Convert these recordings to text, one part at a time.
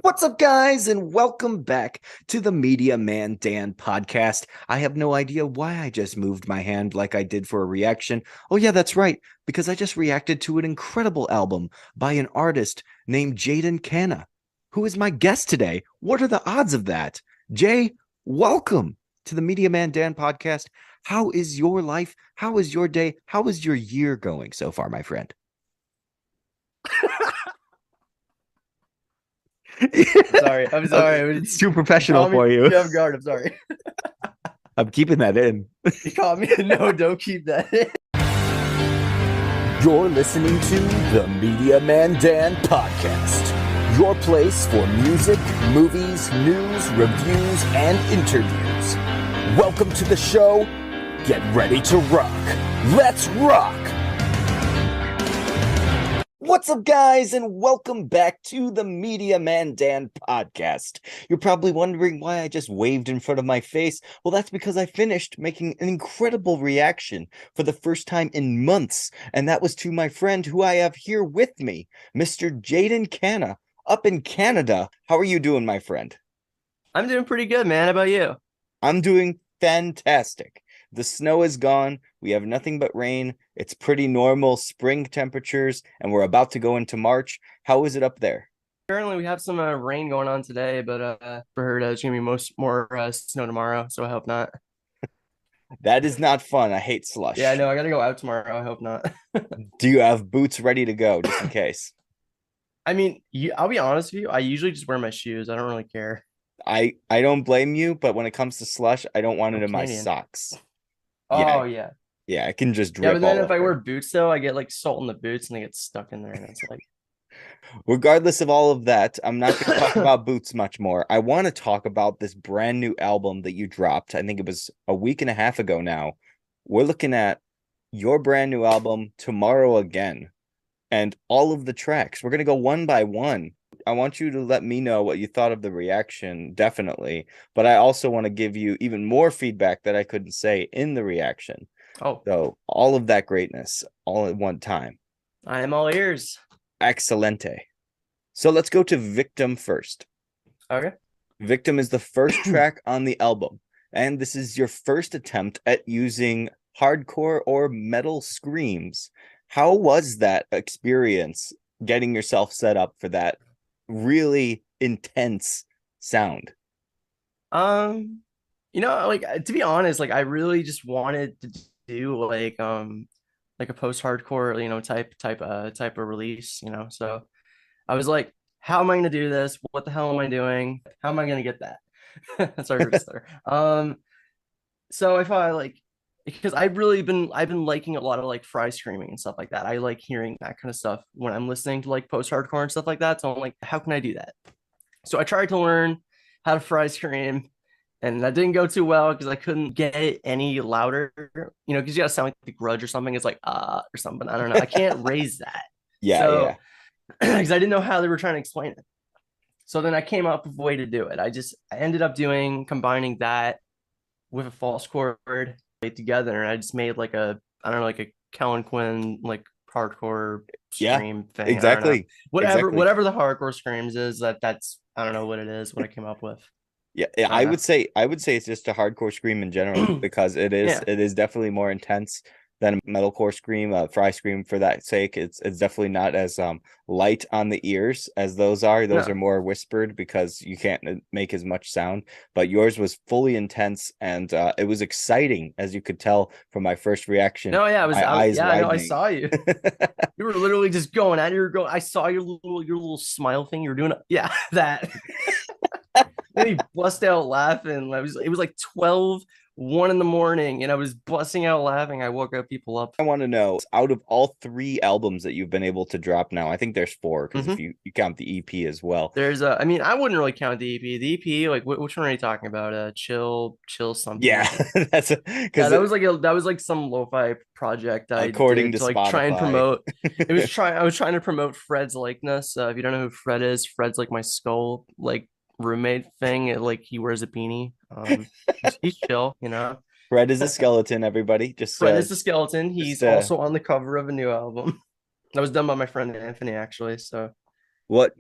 What's up, guys, and welcome back to the Media Man Dan podcast. I have no idea why I just moved my hand like I did for a reaction. Oh, yeah, that's right, because I just reacted to an incredible album by an artist named Jeydon Kana, who is my guest today. What are the odds of that? Jay, welcome to the Media Man Dan podcast. How is your life? How is your day? How is your year going so far, my friend? I'm sorry. It's too You professional caught me for you. off guard. I'm sorry. I'm keeping that in. You caught me. No, don't keep that in. You're listening to the Media Man Dan podcast, your place for music, movies, news, reviews, and interviews. Welcome to the show. Get ready to rock. Let's rock! What's up, guys, and welcome back to the Media Man Dan podcast. You're probably wondering why I just waved in front of my face. Well, that's because I finished making an incredible reaction for the first time in months, and that was to my friend who I have here with me, Mr. Jeydon Kana, up in Canada. How are you doing, my friend? I'm doing pretty good, man. How about you? I'm doing fantastic. The snow is gone. We have nothing but rain. It's pretty normal spring temperatures, and we're about to go into March. How is it up there? Currently, we have some rain going on today, but for heard it's gonna be more snow tomorrow. So I hope not. That is not fun. I hate slush. Yeah, no, I gotta go out tomorrow. I hope not. Do you have boots ready to go just in case? I mean, I'll be honest with you. I usually just wear my shoes. I don't really care. I don't blame you, but when it comes to slush, I don't want it I'm in my Canadian. socks. Oh Yeah, yeah, yeah, I can just yeah. drip But then all if I wear over. boots though, I get like salt in the boots and they get stuck in there, and it's like. Regardless of all of that, I'm not going to talk about boots much more. I want to talk about this brand new album that you dropped. I think it was a week and a half ago now. We're looking at your brand new album, Tomorrow Again, and all of the tracks. We're going to go one by one. I want you to let me know what you thought of the reaction, definitely. But I also want to give you even more feedback that I couldn't say in the reaction. Oh, So, all of that greatness all at one time. I am all ears. Excelente. So, let's go to Victim first. Okay. Victim is the first track on the album, and this is your first attempt at using hardcore or metal screams. How was that experience getting yourself set up for that really intense sound? Um, like to be honest, like I really just wanted to do like a post-hardcore, type of release, So I was like, how am I gonna do this? What the hell am I doing? How am I gonna get that? Sorry for stutter. So if I like because I've been liking a lot of like fry screaming and stuff like that. I like hearing that kind of stuff when I'm listening to like post-hardcore and stuff like that. So I'm like, how can I do that? So I tried to learn how to fry scream, and that didn't go too well because I couldn't get it any louder, because you gotta sound like the grudge or something. It's like or something. I don't know. I can't raise that. Yeah, So yeah. because I didn't know how they were trying to explain it. So then I came up with a way to do it. I ended up combining that with a false chord together, and I just made like a I don't know, like a Kellen Quinn like hardcore Yeah, scream thing. I don't know. exactly. Exactly. Whatever the hardcore screams is, that's I don't know what it is, what I came up with. Yeah, yeah, I don't know. I would say it's just a hardcore scream in general because Yeah. it is definitely more intense than a metalcore scream, fry scream for that sake. It's definitely not as light on the ears as those are. Those are No. more whispered because you can't make as much sound. But yours was fully intense and it was exciting, as you could tell from my first reaction. No, yeah, My eyes yeah, no, I widening. saw you. You were literally just going at it. You were going, I saw your little smile thing. You were doing yeah, that. Then he bust out laughing. It was like 1 in the morning, and I was busting out laughing. I woke up people up. I want to know, out of all three albums that you've been able to drop now, I think there's four because if Mhm. you count the EP as well. There's I mean, I wouldn't really count the EP. The EP, like, which one are you talking about? Chill Yeah, something. that's Yeah, because that was like some lo-fi project I according did to to like try and Spotify. promote. I was trying to promote Fred's likeness. If you don't know who Fred is, Fred's like my skull like roommate thing. Like he wears a beanie. He's chill. Fred is a skeleton, everybody. Fred is the skeleton. Just He's also on the cover of a new album that was done by my friend Anthony, actually. So What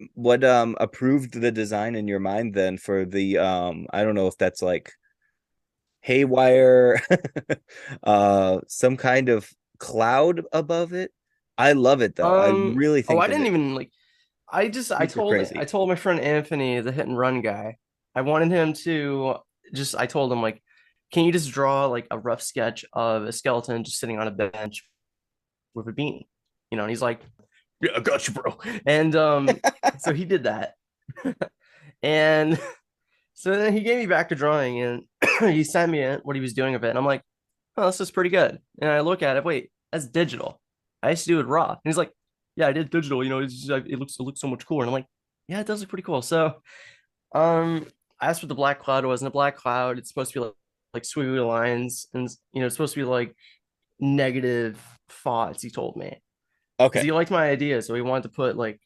approved the design in your mind then for the I don't know if that's like haywire some kind of cloud above it. I love it though. I really Oh, think I that didn't it's even like. I super told crazy. my friend Anthony, the hit and run guy. I wanted him to I told him like, can you just draw like a rough sketch of a skeleton just sitting on a bench with a beanie, And he's like, yeah, I got you, bro. And so he did that, and so then he gave me back a drawing, and he sent me what he was doing of it, and I'm like, oh, this is pretty good. And I look at it, wait, that's digital. I used to do it raw. And he's like, yeah, I did digital. It's just, it looks so much cooler. And I'm like, yeah, it does look pretty cool. So, I asked what the black cloud was, and the black cloud, it's supposed to be like squiggly lines, and it's supposed to be like negative thoughts. He told me because Okay. he liked my idea, so he wanted to put like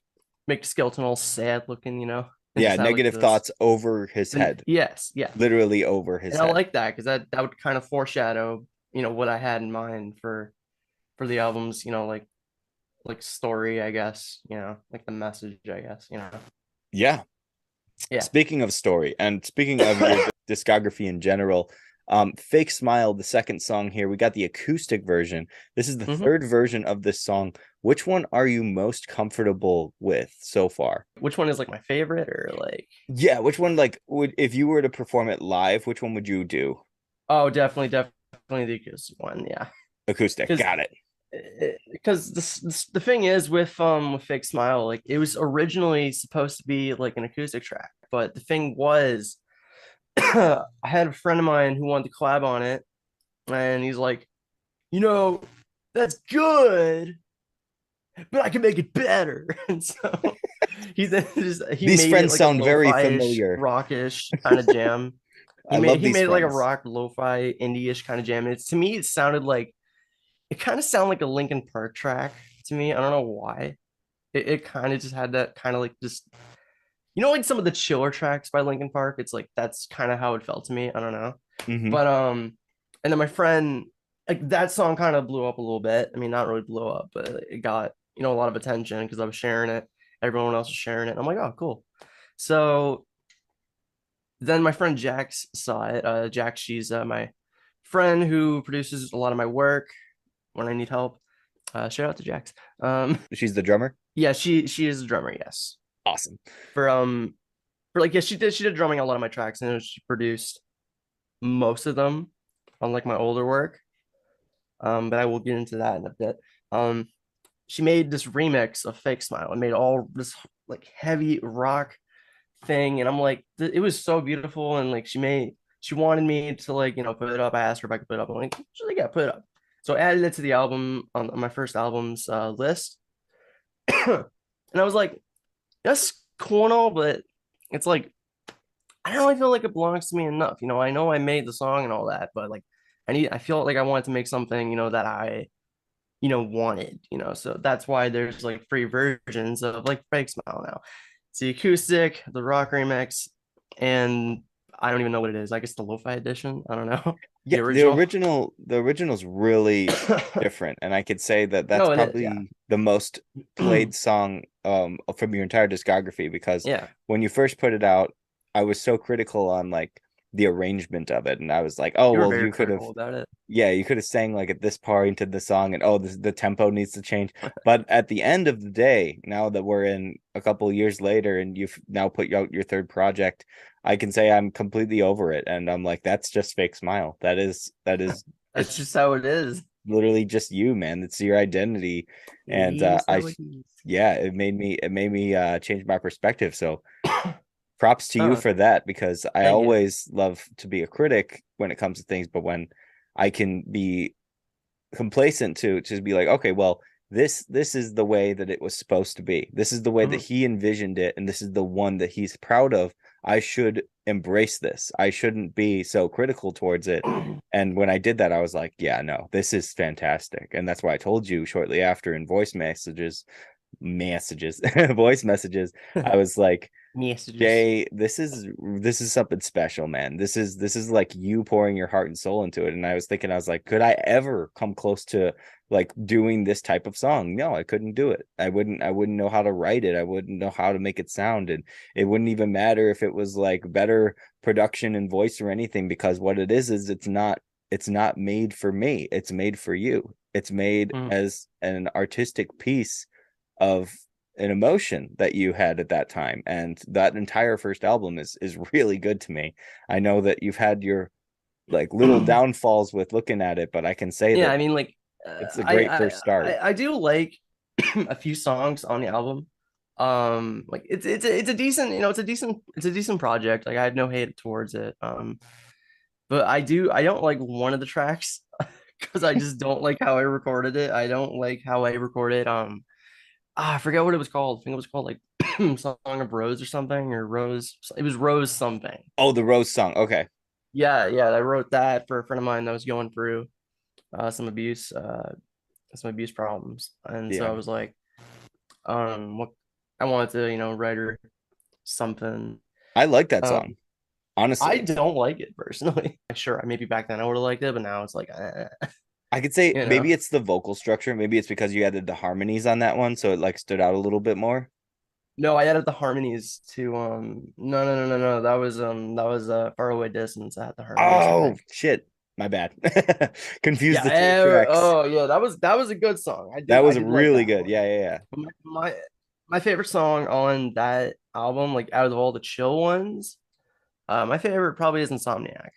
make the skeleton all sad looking, and Yeah, just have like negative this. thoughts over his head. Yes, yeah, Literally over his and I head. like that because that would kind of foreshadow, what I had in mind for the album's, like story, I guess, like the message, I guess. Yeah. Yeah. Speaking of story and speaking of your discography in general, Fake Smile, the second song here, we got the acoustic version. This is the Hmm. third version of this song. Which one are you most comfortable with so far? Which one is like my favorite or like? Yeah, which one like would if you were to perform it live, which one would you do? Oh, definitely the acoustic one. Yeah. Acoustic. Because Got it. the thing is with Fake Smile, like it was originally supposed to be like an acoustic track, but the thing was, I had a friend of mine who wanted to collab on it, and he's like, you know, that's good, but I can make it better. And so he These made it friends like a sound very lo-fi-ish, familiar. rockish kind of jam. I love He these made it like a friends. rock lo-fi indie-ish kind of jam. It's to me, it sounded like it kind of sounded like a Linkin Park track to me. I don't know why. It kind of just had that kind of like just like some of the chiller tracks by Linkin Park. It's like that's kind of how it felt to me. I don't know. Hmm. But and then my friend, like that song kind of blew up a little bit. I mean, not really blew up, but it got, a lot of attention because I was sharing it. Everyone else was sharing it. I'm like, oh, cool. So then my friend Jax saw it. Jax, she's my friend who produces a lot of my work when I need help. Shout out to Jax. She's the drummer. Yeah, she is a drummer. Yes, Awesome. for like yeah, she did drumming on a lot of my tracks, and she produced most of them on like my older work. But I will get into that in a bit. She made this remix of Fake Smile and made all this like heavy rock thing, and I'm like, it was so beautiful, and like she wanted me to like put it up. I asked her if I could put it up. I'm like, sure, yeah, put it up. So I added it to the album on my first album's list, and I was like, that's cool and all, but it's like I don't really feel like it belongs to me enough. I know I made the song and all that, but like I feel like I wanted to make something, that I, wanted, so that's why there's like free versions of like Fake Smile now. It's the acoustic, the rock remix, and I don't even know what it is. I guess the lo-fi edition. I don't know. The Yeah, original. the original's really different, and I could say that that's No, it is. Yeah. probably the most played song from your entire discography because Yeah. when you first put it out, I was so critical on like the arrangement of it, and I was like, oh You were well, very you could have critical about it. yeah, you could have sang like at this part into the song, and oh, the tempo needs to change. But at the end of the day, now that we're in a couple of years later, and you've now put out your third project, I can say I'm completely over it, and I'm like, that's just Fake Smile. That is, That's it's just how it is. literally just you, man. It's your identity, and It is I, how it is. yeah, it made me change my perspective. So props to you Oh, for that because I thank you. always love to be a critic when it comes to things, but when I can be complacent to just be like, okay, well, this is the way that it was supposed to be. This is the way that Mhm. he envisioned it, and this is the one that he's proud of. I should embrace this. I shouldn't be so critical towards it. And when I did that, I was like, yeah, no, this is fantastic. And that's why I told you shortly after in voice messages, I was like, Messages. Jay, this is something special, man. This is like you pouring your heart and soul into it. And I was thinking, I was like, could I ever come close to like doing this type of song. No, I couldn't do it. I wouldn't know how to write it. I wouldn't know how to make it sound. And it wouldn't even matter if it was like better production and voice or anything, because what it is it's not made for me. It's made for you. It's made as an artistic piece of an emotion that you had at that time. And that entire first album is really good to me. I know that you've had your like little downfalls with looking at it, but I can say Yeah, that I mean, like, it's a great first start. I do like a few songs on the album. Like it's a decent, it's a decent project. Like I have no hate towards it. But I don't like one of the tracks because I just don't like how I recorded it. I don't like how I recorded. I forget what it was called. I think it was called like Song of Rose or something, or Rose. It was Rose something. Oh, the Rose song. Okay. Yeah, yeah. I wrote that for a friend of mine that was going through some abuse problems, and so I Yeah. was like, what I wanted to, write her something. I like that Um, song, I honestly. don't like it personally. Sure, maybe back then I would have liked it, but now it's like, I could say you know. maybe it's the vocal structure. Maybe it's because you added the harmonies on that one, so it like stood out a little bit more. No, I added the harmonies to no. That was Far Away Distance. I had the harmonies, I Oh think. shit. My bad. Confused Yeah, the two tracks. oh yeah, that was a good song. That I was did like really that good. one. Yeah, yeah, yeah. My favorite song on that album, like out of all the chill ones, my favorite probably is Insomniac.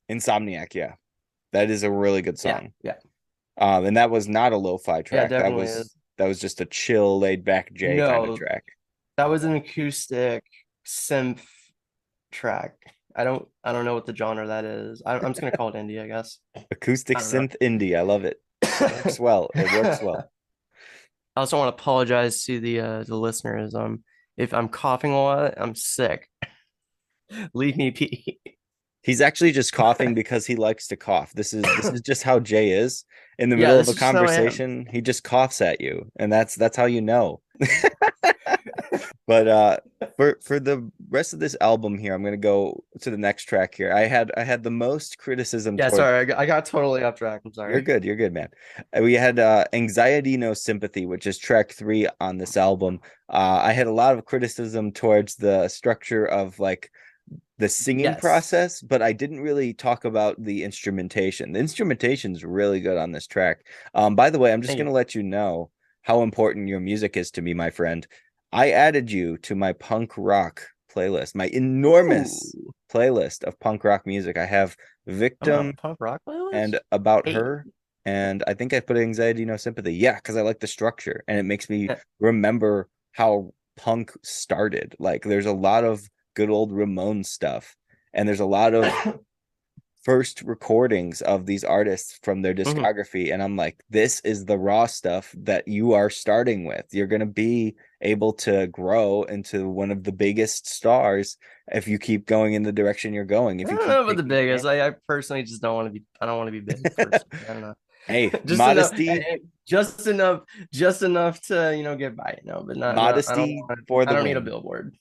Insomniac, yeah. That is a really good Yeah, song. yeah, And that was not a lo-fi yeah, track. That definitely was is. that was just a chill, laid back Jay kind of No, track. that was an acoustic synth track. I don't know what the genre that is. I'm just gonna call it indie, I guess. Acoustic I don't know. synth indie. I love it. It works well. It works well. I also want to apologize to the listeners. If I'm coughing a lot, I'm sick. Leave me be. He's actually just coughing because he likes to cough. This is just how Jay is. In the Yeah, middle of this a is just how I am. conversation, he just coughs at you, and that's how you know. But for the rest of this album here, I'm gonna go to the next track here. I had the most criticism Yeah, towards. sorry, I got totally off track. I'm You're sorry. good. You're good, man. We had Anxiety No Sympathy, which is track 3 on this album. I had a lot of criticism towards the structure of like the singing Yes. process, but I didn't really talk about the instrumentation. The instrumentation's really good on this track. By the way, I'm just Thank you. gonna let you know how important your music is to me, my friend. I added you to my punk rock playlist, my enormous Ooh, playlist of punk rock music. I have I'm on a Victim punk rock and playlist. About Hey. Her, and I think I put Anxiety No Sympathy. Yeah, because I like the structure and it makes me remember how punk started. Like there's a lot of good old Ramon stuff, and there's a lot of first recordings of these artists from their Mhm. discography, and I'm like, this is the raw stuff that you are starting with. You're going to be able to grow into one of the biggest stars if you keep going in the direction you're going, I if you don't keep know about the taking biggest. chances. I personally just don't want to be. I don't want to be big personally. I don't know. Hey, Just enough, modesty, just enough to get by. But not. I don't modesty want. for I the don't need a win. billboard.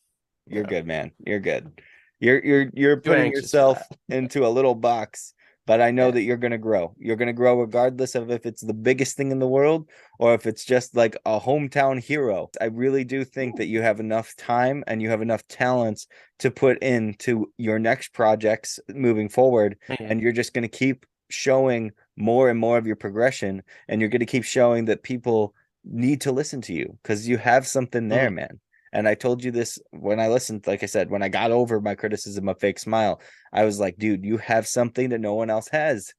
You're good, man. You're good. You're Too putting anxious for yourself that. into a little box, but I know Yeah. that you're gonna grow. You're gonna grow regardless of if it's the biggest thing in the world or if it's just like a hometown hero. I really do think that you have enough time and you have enough talents to put into your next projects moving forward, Thank you. and you're just gonna keep showing more and more of your progression, and you're gonna keep showing that people need to listen to you because you have something there, Mhm. man. And I told you this when I listened, like I said, when I got over my criticism of Fake Smile, I was like, dude, you have something that no one else has,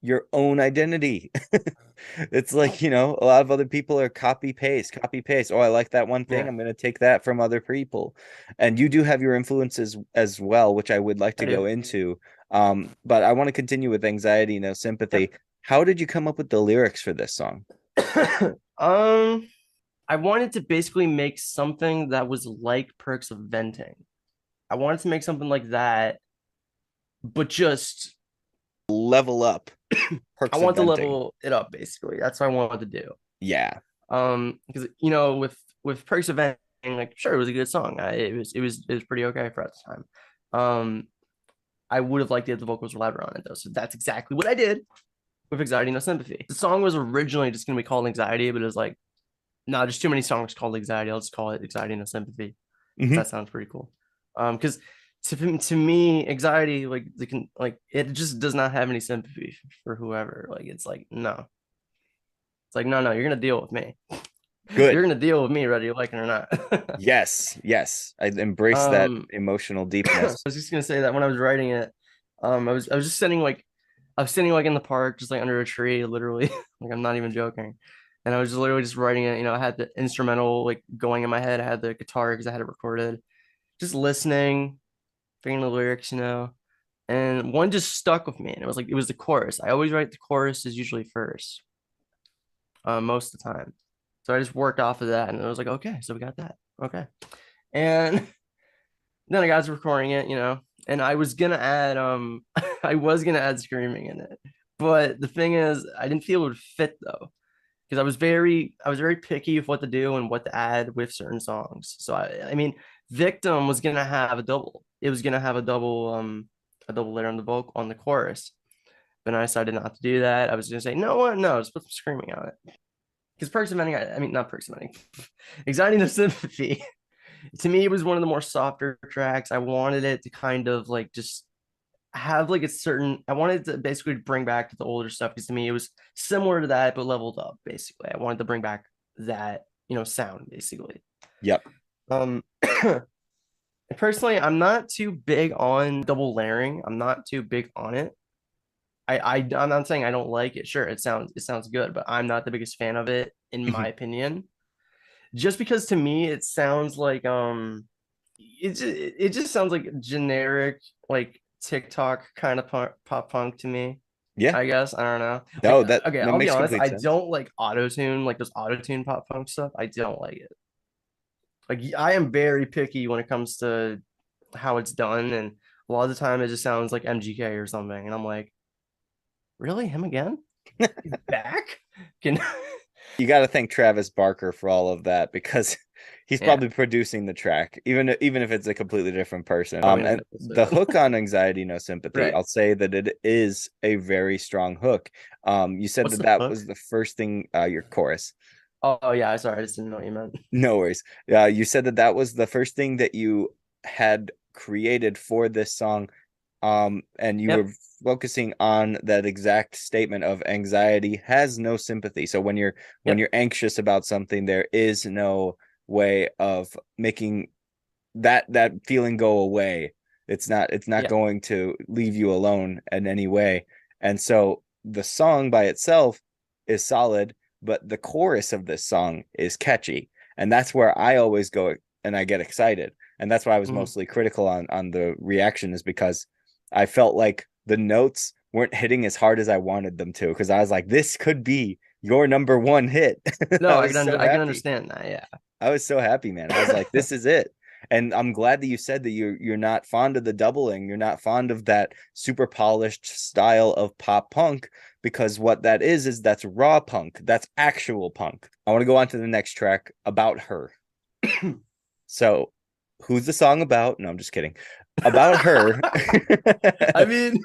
your own identity. It's like, a lot of other people are copy paste, copy paste. Oh, I like that one thing. Yeah, I'm going to take that from other people. And you do have your influences as well, which I would like I to do. go into. But I want to continue with Anxiety, No Sympathy. Yep. How did you come up with the lyrics for this song? um, I wanted to basically make something that was like Perks of Venting. I wanted to make something like that, but just Level up, I perks of want to venting. level it up. Basically, that's what I wanted to do. Yeah. Because with Perks of Venting, like sure, it was a good song. It was pretty okay for at the time. Um, I would have liked it if the vocals were louder on it though. So that's exactly what I did. with Anxiety No Sympathy. The song was originally just gonna be called Anxiety, but it was like, no, there's too many songs called Anxiety. I'll just call it Anxiety No Sympathy. Mhm. That sounds pretty cool. Because to me, anxiety, like it just does not have any sympathy for whoever. Like it's like no, it's like no, you're gonna deal with me. You're Good. gonna deal with me, whether you like it or not. Yes. I embrace that um, emotional I deepness. was just gonna say that when I was writing it, I was just sitting like I was sitting like in the park, just like under a tree, literally. Like I'm not even joking. And I was just literally just writing it. You know, I had the instrumental like going in my head. I had the guitar because I had it recorded. Just listening, figuring the lyrics, you know. And one just stuck with me, and it was the chorus. I always write the chorus is usually first, most of the time. So I just worked off of that, and I was like, okay, so we got that, okay. And then I got to recording it, you know, and I was gonna add I was gonna add screaming in it, but the thing is, I didn't feel it would fit though, because I was very picky with what to do and what to add with certain songs. So I mean, Victim was gonna have a double. It was gonna have a double layer on the vocal on the chorus. But I decided not to do that. I was gonna say, no what? No, just put some screaming on it. Because Perks of Many, I mean not Perks of Many, Anxiety No Sympathy. To me, it was one of the more softer tracks. I wanted it to kind of like just have like a certain I wanted to basically bring back to the older stuff because to me it was similar to that but leveled up basically. I wanted to bring back that, you know, sound basically. Yep. Um personally, I'm not too big on double layering. I'm not too big on it. I'm not saying I don't like it. Sure, it sounds good, but I'm not the biggest fan of it in my opinion. Just because to me it sounds like it just sounds like generic like TikTok kind of pop punk to me. Yeah. I guess I don't know. Like No, that okay, that I'll be makes honest. complete I sense. don't like auto tune, like those auto tune pop punk stuff. I don't like it. Like I am very picky when it comes to how it's done, and a lot of the time it just sounds like MGK or something, and I'm like, really, him again? He's back? Can You got to thank Travis Barker for all of that because he's yeah, probably producing the track, even if it's a completely different person. probably in And an the episode. hook on Anxiety No Sympathy, Right. I'll say that it is a very strong hook. You said What's that the that hook? was the first thing, your chorus. Oh yeah, sorry, I just didn't know what you meant. No worries. You said that that was the first thing that you had created for this song, and you were Yep. focusing on that exact statement of anxiety has no sympathy. So when Yep. you're anxious about something, there is no way of making that feeling go away. It's not Yeah. going to leave you alone in any way. And so the song by itself is solid, but the chorus of this song is catchy. And that's where I always go and I get excited. And that's why I was Mhm. mostly critical on the reaction, is because I felt like the notes weren't hitting as hard as I wanted them to. Because I was like, this could be your number one hit. No, I was so I can happy. understand that. Yeah. I was so happy, man. I was like, this is it. And I'm glad that you said that you're not fond of the doubling. You're not fond of that super polished style of pop punk, because what that is that's raw punk. That's actual punk. I want to go on to the next track, About Her. So, who's the song about? No, I'm just kidding. About Her. I mean,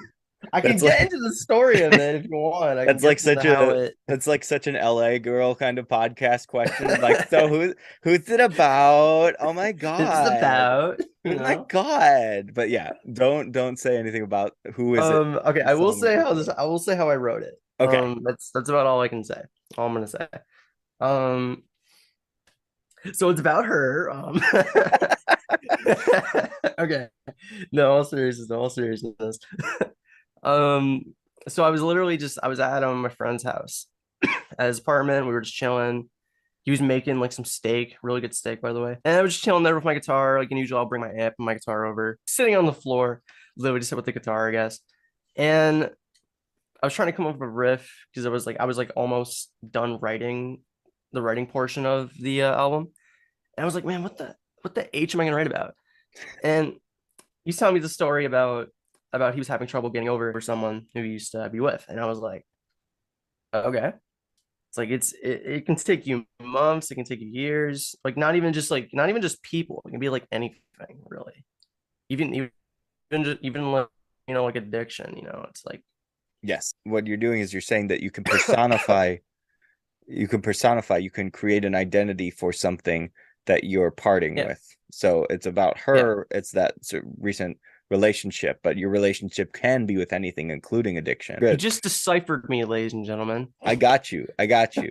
I can That's get like into the story of it if you want. I can that's get like into such how a it that's like such an LA girl kind of podcast question. Like, so who's it about? Oh my it's God. about, you Oh my know. God. But yeah, don't say anything about who is it. Okay, The song is about. I will say how I wrote it. Okay. That's about all I can say. All I'm gonna say. Um, so it's about her. Okay. No, all seriousness. Um, so I was literally just I was at my friend's house at his apartment. We were just chilling. He was making like some steak, really good steak, by the way. And I was just chilling there with my guitar. Like in usual, I'll bring my amp and my guitar over, sitting on the floor, literally just with the guitar, I guess. And I was trying to come up with a riff because I was like almost done writing the writing portion of the album. And I was like, man, what the H am I gonna write about? And he's telling me the story about he was having trouble getting over someone who he used to be with, and I was like, okay. It's like it can take you months, it can take you years, like not even just people, it can be like anything really, even just even like, you know, like addiction, you know, it's like Yes. What you're doing is you're saying that you can personify, you can create an identity for something that you're parting Yeah. with. So it's about Yeah. her, it's that recent relationship, but your relationship can be with anything, including addiction. You Good. just deciphered me, ladies and gentlemen. I got you. I got you.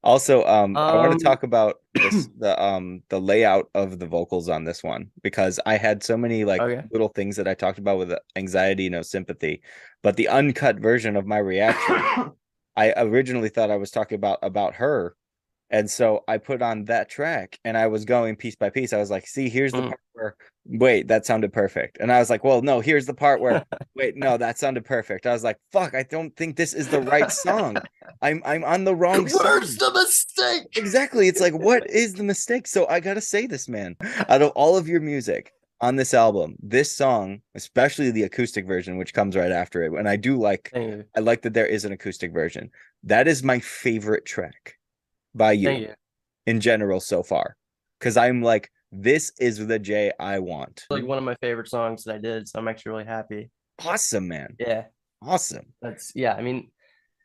Also, I want to Um, talk about the layout of the vocals on this one because I had so many like okay. little things that I talked about with anxiety, no sympathy, but the uncut version of my reaction, I originally thought I was talking about her, and so I put on that track and I was going piece by piece. I was like, see, here's the Mm. part where, wait, that sounded perfect. And I was like, well, no, here's the part where, wait, no, that sounded perfect. I was like, fuck, I don't think this is the right song. I'm on the wrong Where's song. the mistake? Exactly. It's like, what is the mistake? So I gotta say this, man. Out of all of your music on this album, this song, especially the acoustic version, which comes right after it, and I do like, Thank you. I like that there is an acoustic version. That is my favorite track by Thank you you. in general so far. Because I'm like, this is the Jay I want. Like one of my favorite songs that I did, so I'm actually really happy. Awesome, man. Yeah, Awesome. that's yeah. I mean,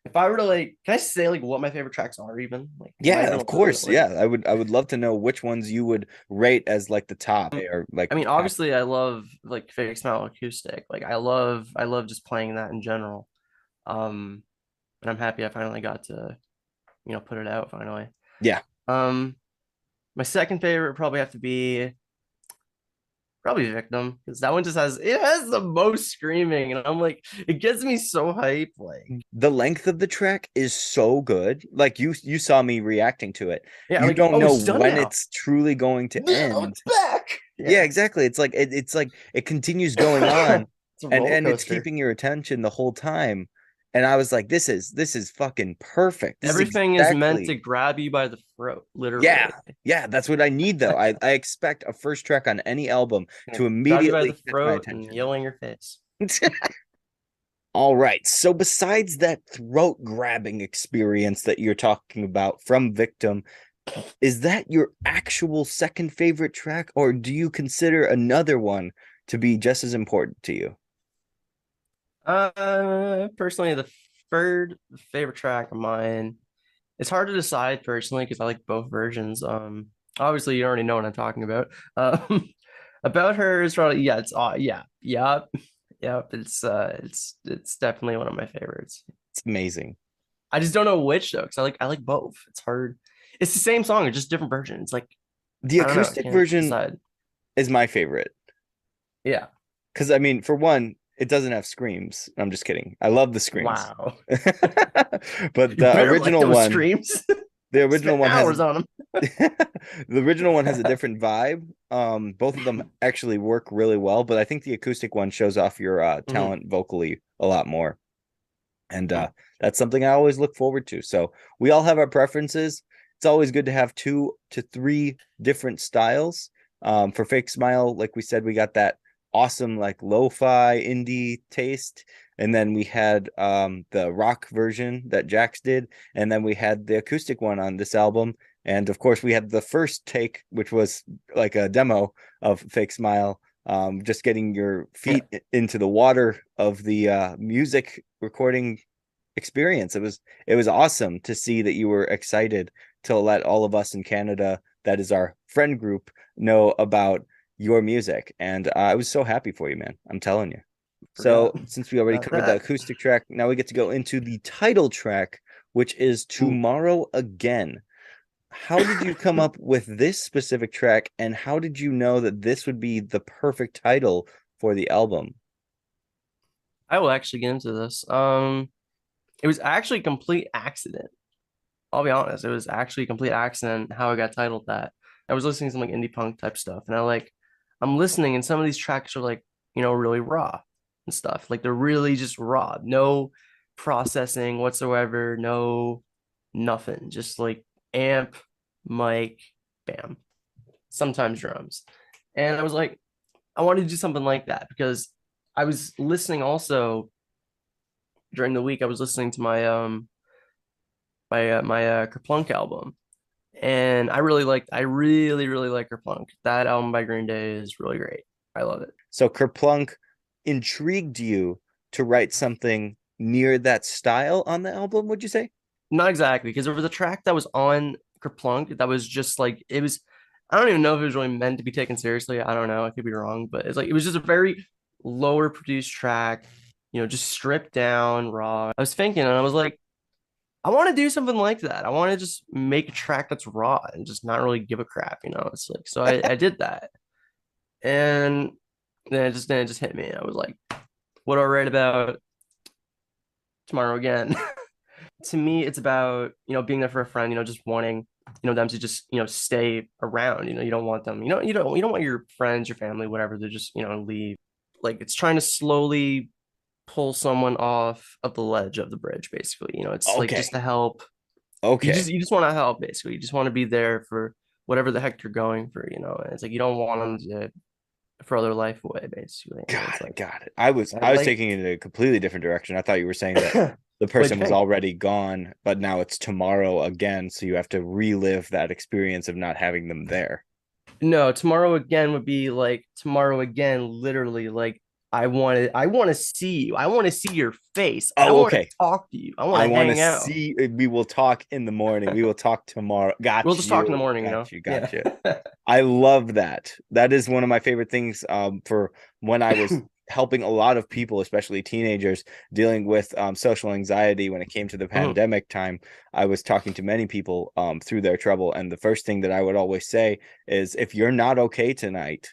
if I were to like, can I say like what my favorite tracks are even? Like, am I Yeah, even of allowed to, course. like, Yeah, I would love to know which ones you would rate as like the top or like I mean, obviously, I love like Fake Smile acoustic. Like, I love just playing that in general. Um, and I'm happy I finally got to, put it out finally. yeah. Um, my second favorite would probably have to be probably Victim because that one just has the most screaming, and I'm like, it gets me so hype. Like, The length of the track is so good. Like you saw me reacting to it. yeah, You like, don't oh, know it's done when now. it's truly going to Yeah, I'm end. back. Yeah, Yeah, exactly. It's like it continues going on it's a and roller it's coaster. keeping your attention the whole time. And I was like, this is fucking perfect. This is Everything is meant to exactly. grab you by the throat, Yeah. literally. Yeah, that's what I need though. I expect a first track on any album Yeah, to grab you by the immediately catch my throat and attention. yell in your face. All right. So besides that throat grabbing experience that you're talking about from Victim, is that your actual second favorite track, or do you consider another one to be just as important to you? Personally, the third favorite track of mine. It's hard to decide personally because I like both versions. Obviously you already know what I'm talking about. About her is probably it's yep. It's definitely one of my favorites. It's amazing. I just don't know which though, because I like both. It's hard. It's the same song, it's just different versions. Like The I don't know, I acoustic can't version decide. is my favorite Yeah. because I mean, for one, it doesn't have screams. I'm just kidding. I love the screams, Wow. but You better like those screams. the Spent original one has hours on them. the original one has a different vibe. Both of them actually work really well, but I think the acoustic one shows off your Mhm. talent vocally a lot more. And that's something I always look forward to. So we all have our preferences. It's always good to have 2 to 3 different styles. For Fake Smile, like we said, we got that awesome like lo-fi indie taste, and then we had the rock version that Jax did, and then we had the acoustic one on this album, and of course we had the first take, which was like a demo of Fake Smile, just getting your Yeah. feet into the water of the music recording experience. It was awesome to see that you were excited to let all of us in Canada, that is our friend group, know about your music. And I was so happy for you, man. I'm telling you. Forgot So since we already about covered the that. acoustic track, now we get to go into the title track, which is Ooh. Tomorrow Again. How did you come up with this specific track, and how did you know that this would be the perfect title for the album? I will actually get into this. It was actually a complete accident. I'll be honest, it was actually a complete accident how I got titled that. I was listening to some like indie punk type stuff, and I'm listening, and some of these tracks are like, really raw and stuff. Like they're really just raw, no processing whatsoever, no nothing, just like amp, mic, bam, sometimes drums. And I was like, I wanted to do something like that because I was listening also during the week. I was listening to my Kerplunk album, and I really like Kerplunk. That album by Green Day is really great. I love it. So Kerplunk intrigued you to write something near that style on the album, would you say? Not exactly, because there was a track that was on Kerplunk that was just like it was. I don't even know if it was really meant to be taken seriously. I don't know. I could be wrong, but it's like it was just a very lower produced track, just stripped down, raw. I was thinking, and I was like, I want to do something like that. I want to just make a track that's raw and just not really give a crap. It's like so I did that, and then it just hit me. I was like, what do I write about tomorrow again? To me, it's about, being there for a friend, just wanting, them to just, stay around. You don't want them, you don't want your friends, your family, whatever, to just, leave. Like it's trying to slowly pull someone off of the ledge of the bridge, basically. It's like just Okay. to help. You Okay. just want to help, basically. You just want to be there for whatever the heck you're going for, and it's like you don't want them to throw their life away, basically. Got It's it. like Got it. I was like taking it in a completely different direction. I thought you were saying that the what'd you person was think? already gone, but now it's tomorrow again, so you have to relive that experience of not having them there. No, tomorrow again would be like tomorrow again, literally like I want to see you. I want to see your face. I Oh, want to okay. talk to you. I want I to want to hang out. see. We will talk in the morning. We will talk tomorrow. We'll Got just talk in the you. morning, Got you. Yeah. Got you. I love that. That is one of my favorite things for when I was helping a lot of people, especially teenagers, dealing with social anxiety when it came to the Mhm. pandemic time. I was talking to many people through their trouble. And the first thing that I would always say is if you're not okay tonight,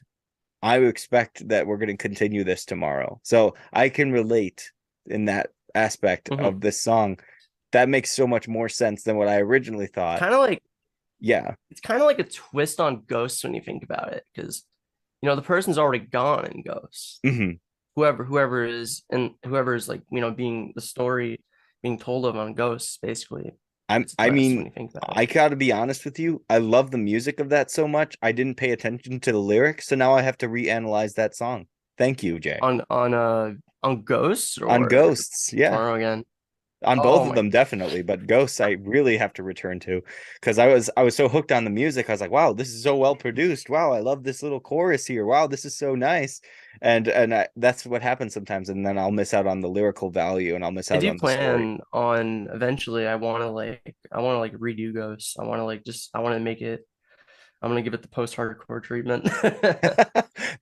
I would expect that we're going to continue this tomorrow. So I can relate in that aspect Mhm. of this song. That makes so much more sense than what I originally thought. Kind of like Yeah. it's kind of like a twist on Ghosts when you think about it, because the person's already gone in Ghosts. Hmm. Whoever is like being the story being told of on Ghosts, basically. It's a I twist when mean, you think about I gotta be honest with you. I love the music of that so much. I didn't pay attention to the lyrics, so now I have to reanalyze that song. Thank you, Jay. on Ghosts On or Ghosts, yeah. Tomorrow Again. On both Oh of my them, definitely, but Ghosts I really have to return to because I was so hooked on the music. I was like, wow, this is so well produced. Wow, I love this little chorus here. Wow, this is so nice. That's what happens sometimes, and then I'll miss out on the lyrical value and I'll miss I out do on the story. plan on eventually I want to redo Ghosts. I want to make it I'm gonna give it the post-hardcore treatment.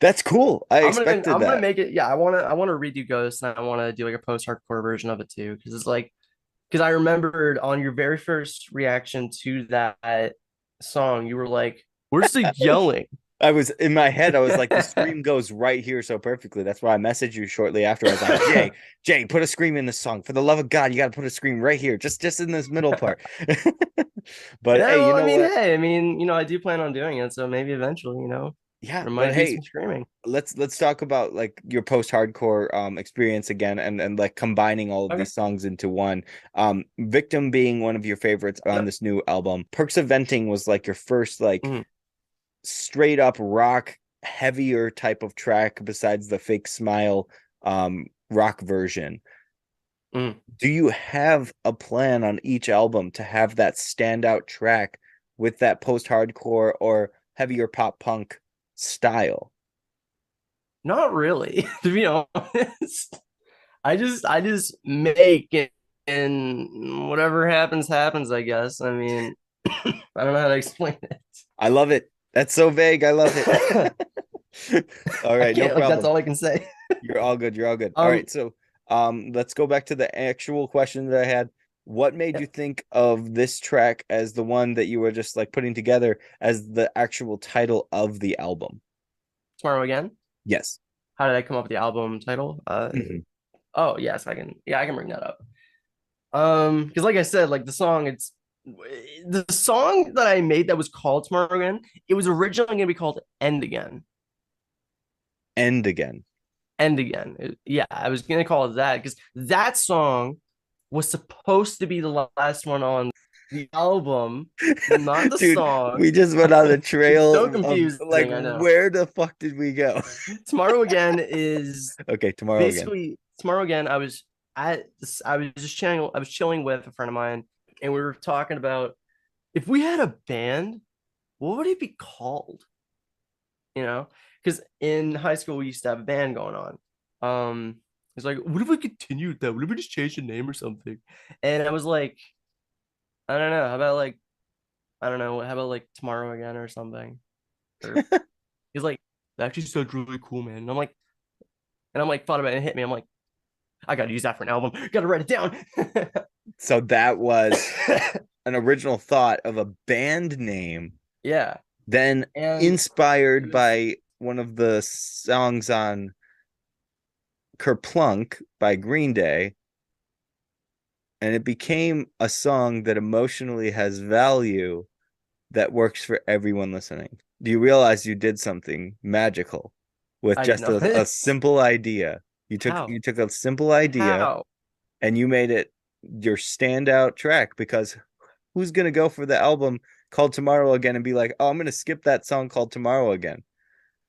That's cool. I I'm gonna expected I'm gonna that. make it, yeah, I want to redo Ghosts, and I want to do like a post-hardcore version of it too, because it's like because I remembered on your very first reaction to that song, you were like, "Where's the yelling?" I was in my head, I was like, the scream goes right here so perfectly. That's why I messaged you shortly after. I was like, Jay, put a scream in this song. For the love of God, you got to put a scream right here, just in this middle part. But Yeah, hey, you well, I know mean, what? hey, I mean, I do plan on doing it, so maybe eventually, Yeah, there but might be hey, some screaming. let's talk about like your post-hardcore experience again and like combining all of Okay. these songs into one. Victim being one of your favorites on Yep. this new album. Perks of Venting was like your first like Mhm. straight up rock heavier type of track besides the fake smile rock version. Mhm. Do you have a plan on each album to have that standout track with that post-hardcore or heavier pop punk style? Not really, to be honest. I just make it, and whatever happens, happens, I guess. I mean, I don't know how to explain it. I love it. That's so vague. I love it. I All right, no can't, like, that's problem. all I can say. You're all good. You're all good. All Um, right, so let's go back to the actual question that I had. What made yeah, you think of this track as the one that you were just like putting together as the actual title of the album? Tomorrow Again. Yes. How did I come up with the album title? Mhm. Oh yes, I can bring that up. Because like I said, like the song that I made that was called Tomorrow Again, it was originally gonna be called End Again. End again. End Again. Yeah, I was gonna call it that because that song was supposed to be the last one on the album, not the Dude, song. we just went on a It's so trail of like confusing, I know. where the fuck did we go? Tomorrow Again is Okay, tomorrow again. basically Tomorrow Again. I was just chilling. I was chilling with a friend of mine, and we were talking about if we had a band, what would it be called? Because in high school we used to have a band going on. He's like, what if we continued that? What if we just changed the name or something? And I was like, I don't know. How about like, I don't know. How about like tomorrow again or something? Or he's like, that actually sounds really cool, man. And I'm like, thought about it and it hit me. I'm like, I gotta use that for an album. Gotta write it down. So that was an original thought of a band name, Yeah. then And it inspired was, by one of the songs on Kerplunk by Green Day, and it became a song that emotionally has value that works for everyone listening. Do you realize you did something magical with I didn't just know a this. simple idea? How? You took a simple idea How? and you made it your standout track, because who's gonna go for the album called Tomorrow Again and be like, oh, I'm gonna skip that song called Tomorrow Again?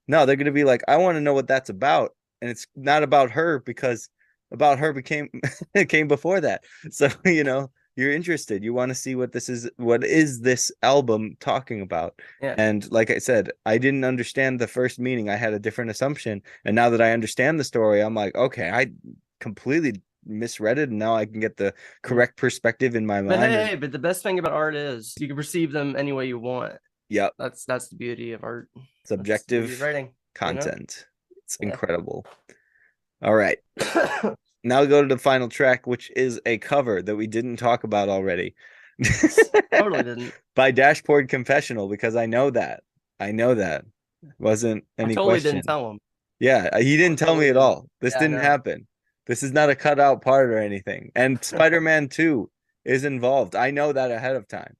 No, they're gonna be like, I want to know what that's about. And it's not about her, because about her became it came before that. So, you're interested. You want to see what is this album talking about? Yeah. And like I said, I didn't understand the first meaning. I had a different assumption. And now that I understand the story, I'm like, okay, I completely misread it, and now I can get the Mhm. correct perspective in my But mind. hey, And but the best thing about art is you can perceive them any way you want. yep, That's the beauty of art. That's the beauty of subjective writing, you know? content. It's Yeah. incredible. All right. Now we go to the final track, which is a cover that we didn't talk about already. Totally didn't. By Dashboard Confessional, because I know that. I know that. Wasn't I any totally didn't question. tell him. Yeah, he I didn't tell me totally at didn't. all. This Yeah, I didn't know. happen. This is not a cutout part or anything. And Spider-Man 2 is involved. I know that ahead of time.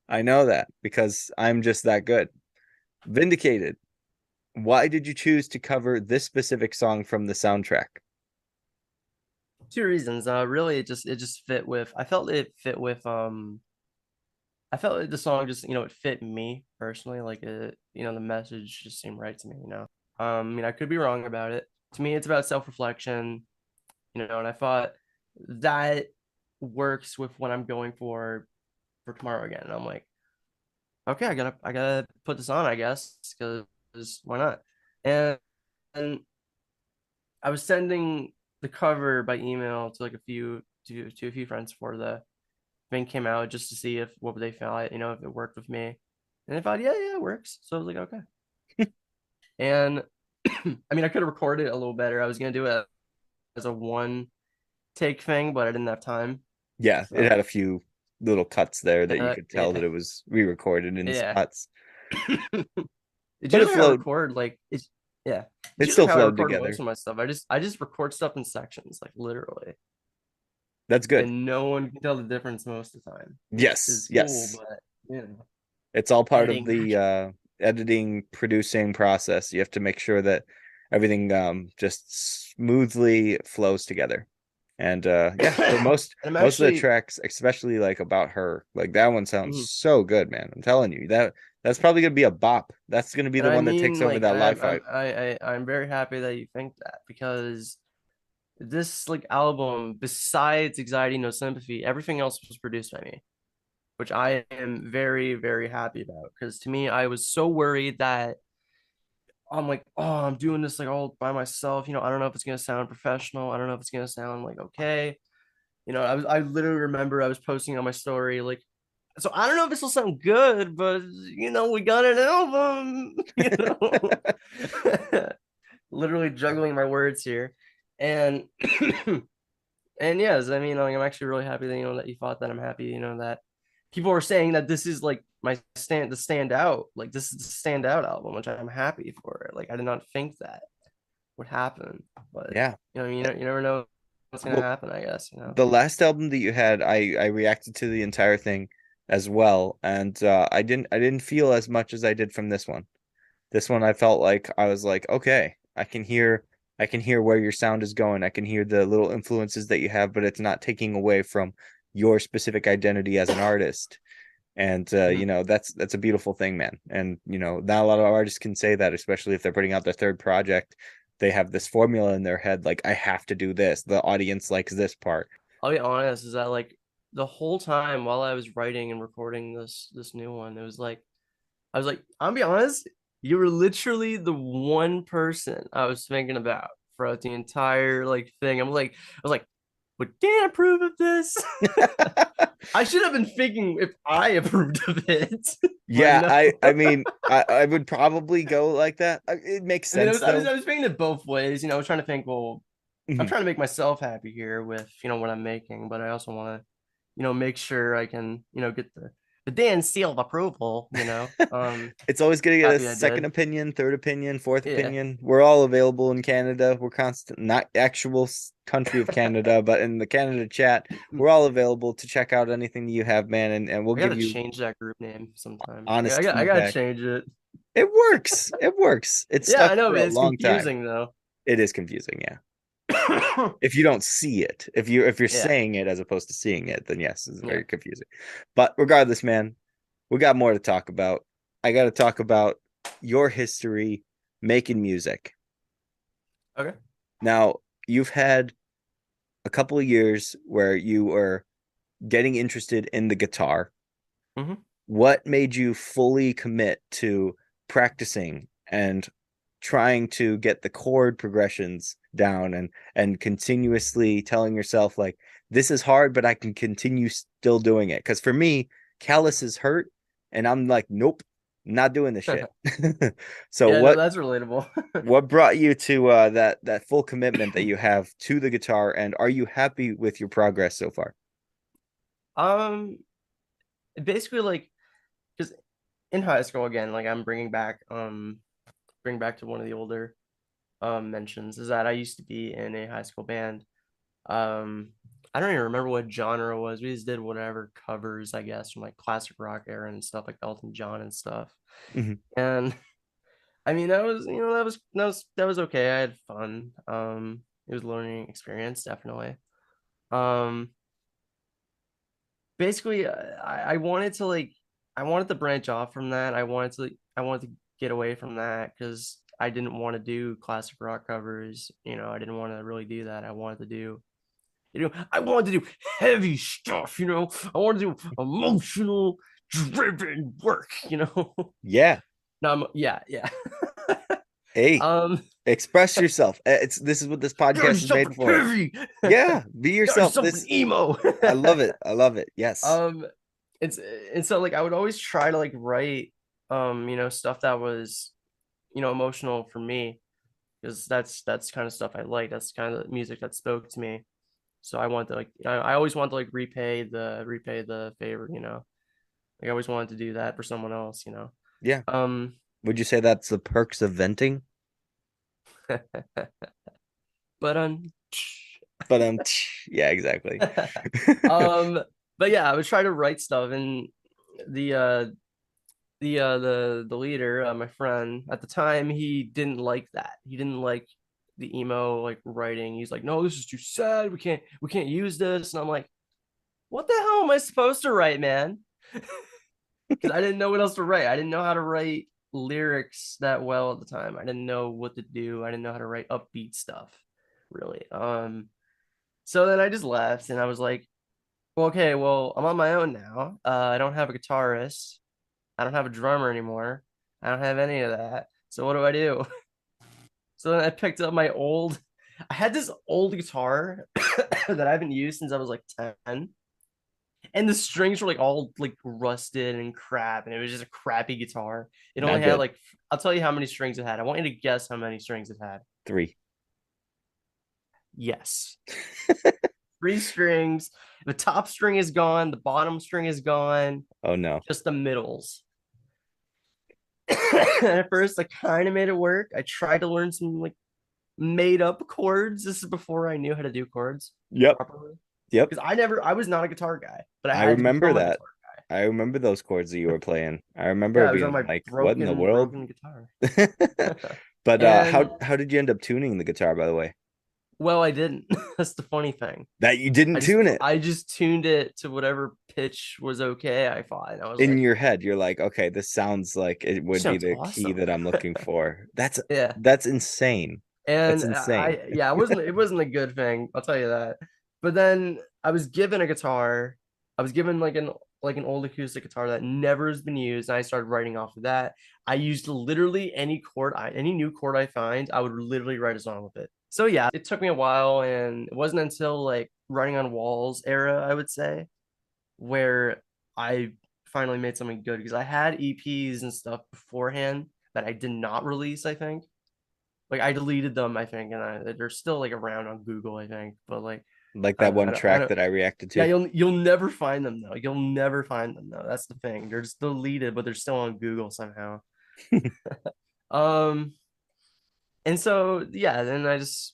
I know that because I'm just that good. Vindicated. Why did you choose to cover this specific song from the soundtrack? Two reasons. Really, it just fit with. I felt it fit with. I felt like the song just it fit me personally. Like the message just seemed right to me. I could be wrong about it. To me, it's about self-reflection. And I thought that works with what I'm going for tomorrow again. And I'm like, okay, I gotta put this on, I guess, because why not? And I was sending the cover by email to like a few friends before the thing came out just to see if what they thought, if it worked with me. And they thought, yeah, it works. So I was like, okay. And I could have recorded it a little better. I was gonna do it as a one take thing, but I didn't have time. Yeah, it So had a few little cuts there that you could tell yeah, that it was re-recorded in yeah. spots, Did but you it know how I flowed. record? Like, it's yeah. Did It you know still how I flowed record most together. of my stuff? I just record stuff in sections, like literally, That's good. and no one can tell the difference most of the time, which Yes, is cool. yes. But It's all part of editing the magic. editing, producing process. You have to make sure that everything just smoothly flows together. And yeah, for most And I'm most of the actually, tracks, especially like About Her, like that one sounds mhm. so good, man. I'm telling you, that's probably gonna be a bop. That's gonna be And the I one that takes mean, over like, that live fight. I'm very happy that you think that because this like album, besides Anxiety No Sympathy, everything else was produced by me, which I am very, very happy about. Because to me, I was so worried that I'm like, oh, I'm doing this like all by myself. I don't know if it's gonna sound professional. I don't know if it's gonna sound like okay. I literally remember I was posting on my story like, so I don't know if this will sound good, but we got an album. Literally juggling my words here, and and yes, like, I'm actually really happy that that you thought that I'm happy. That people are saying that this is like the standout, like this is the standout album, which I'm happy for. Like I did not think that would happen, but Yeah. you never know what's gonna Well, happen. I guess the last album that you had, I reacted to the entire thing as well, and I didn't feel as much as I did from this one. This one I felt like I was like, okay, I can hear where your sound is going. I can hear the little influences that you have, but it's not taking away from your specific identity as an artist. And Mhm. that's a beautiful thing, man. And not a lot of artists can say that, especially if they're putting out their third project. They have this formula in their head, like I have to do this. The audience likes this part. I'll be honest, is that like the whole time while I was writing and recording this new one, it was like I'll be honest, you were literally the one person I was thinking about throughout the entire like thing. I was like, would Dan approve of this? I should have been thinking if I approved of it. Yeah, no. I mean, I would probably go like that. It makes I mean, sense I though. was thinking it both ways. I was trying to think, well, I'm Mhm. trying to make myself happy here with, what I'm making, but I also want to, make sure I can, get the Dan seal of approval, It's always going to get a happy I second did. opinion, third opinion, fourth Yeah. opinion. We're all available in Canada. We're constant, not actual country of Canada, but in the Canada chat, we're all available to check out anything that you have, man, and we'll I give gotta you change that group name sometime. honest I gotta feedback. change it. It works. It works. It's Yeah, stuck I know, for but a it's long time. confusing though. It is confusing, yeah. If you don't see it, if you're Yeah. saying it as opposed to seeing it, then yes, it's very Yeah. confusing. But regardless, man, we got more to talk about. I got to talk about your history making music. Okay. Now, you've had a couple of years where you were getting interested in the guitar. Mhm. What made you fully commit to practicing and trying to get the chord progressions down and continuously telling yourself like this is hard but I can continue still doing it? Because for me, calluses hurt and I'm like, nope, not doing this shit. So Yeah, no, that's relatable. what brought you to that full commitment that you have to the guitar, and are you happy with your progress so far? Um, Basically, like, because in high school again, like I'm bring back to one of the older mentions is that I used to be in a high school band. Um, I don't even remember what genre it was. We just did whatever covers, I guess, from like classic rock era and stuff like Elton John and stuff. Mhm. And I mean, that was, that was okay. I had fun. It was a learning experience, definitely. Um, Basically, I wanted to like, I wanted to branch off from that. I wanted to get away from that because I didn't want to do classic rock covers. I didn't want to really do that. I wanted to do heavy stuff. I wanted to do emotional driven work. Yeah. No, yeah, yeah. Hey, um, express yourself. This is what this gotta do podcast is made something for. heavy. Yeah, be Gotta do yourself. something This emo. I love it. I love it. Yes. um, it's and so like I would always try to like write stuff that was emotional for me because that's kind of stuff I like. That's kind of the music that spoke to me. So I want to like I always want to like repay the favor. Like I always wanted to do that for someone else. Yeah. Um, Would you say that's the perks of venting? but But yeah, exactly. um, but yeah, I would try to write stuff, and the the leader, my friend at the time, he didn't like that. He didn't like the emo like writing. He's like, no, this is too sad. We can't use this. And I'm like, what the hell am I supposed to write, man? Because I didn't know what else to write. I didn't know how to write lyrics that well at the time. I didn't know what to do. I didn't know how to write upbeat stuff, really. So then I just left, and I was like, well, okay, well, I'm on my own now. I don't have a guitarist. I don't have a drummer anymore. I don't have any of that. So what do I do? So then I picked up I had this old guitar that I haven't used since I was like 10. And the strings were like all like rusted and crap. And it was just a crappy guitar. It only Not had good. like, I'll tell you how many strings it had. I want you to guess how many strings it had. 3. Yes. 3 strings. The top string is gone. The bottom string is gone. Oh no. Just the middles. At first, I kind of made it work. I tried to learn some like made up chords. This is before I knew how to do chords Yep. properly. Yep. Because I was not a guitar guy, but I I had to remember become a that. guitar guy. I remember those chords that you were playing. I remember Yeah, I was on being my like, what in the world? broken guitar. But And how did you end up tuning the guitar, by the way? well, I didn't. That's the funny thing. That you didn't tune it. I just tuned it to whatever pitch was okay, I thought. And I was In like, your head, you're like, okay, this sounds like it would be sounds the key awesome. that I'm looking for. Yeah. That's insane. That's And insane. it wasn't a good thing, I'll tell you that. But then I was given a guitar. I was given like like an old acoustic guitar that never has been used, and I started writing off of that. I used literally any new chord I find, I would literally write a song with it. So yeah, it took me a while, and it wasn't until like Writing on Walls era, I would say, where I finally made something good, because I had EPs and stuff beforehand that I did not release, I think. Like I deleted them, I think, and they're still like around on Google, I think. But like Like I that don't, I one don't, I track don't. that I reacted Yeah, to. you'll never find them though. You'll never find them though. That's the thing. They're just deleted, but they're still on Google somehow. Um, and so yeah, then I just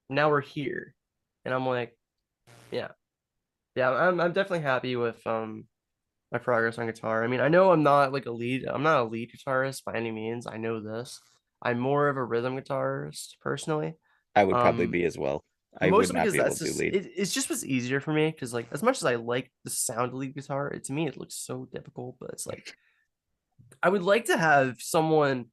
now we're here, and I'm like, yeah, yeah, I'm definitely happy with my progress on guitar. I mean, I know I'm not a lead guitarist by any means. I know this. I'm more of a rhythm guitarist personally. I would probably Um, be as well. I would Mostly not because be able that's to do just lead. it's just what's easier for me, because like as much as I like the sound of lead guitar, to me it looks so difficult. But it's like I would like to have someone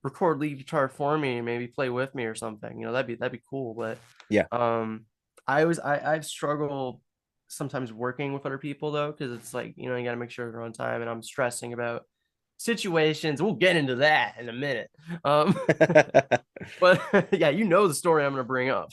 record lead guitar for me and maybe play with me or something. That'd be cool. But Yeah. um, I've struggled sometimes working with other people though, because it's like you got to make sure they're on time, and I'm stressing about situations. We'll get into that in a minute. But yeah, the story I'm gonna bring up.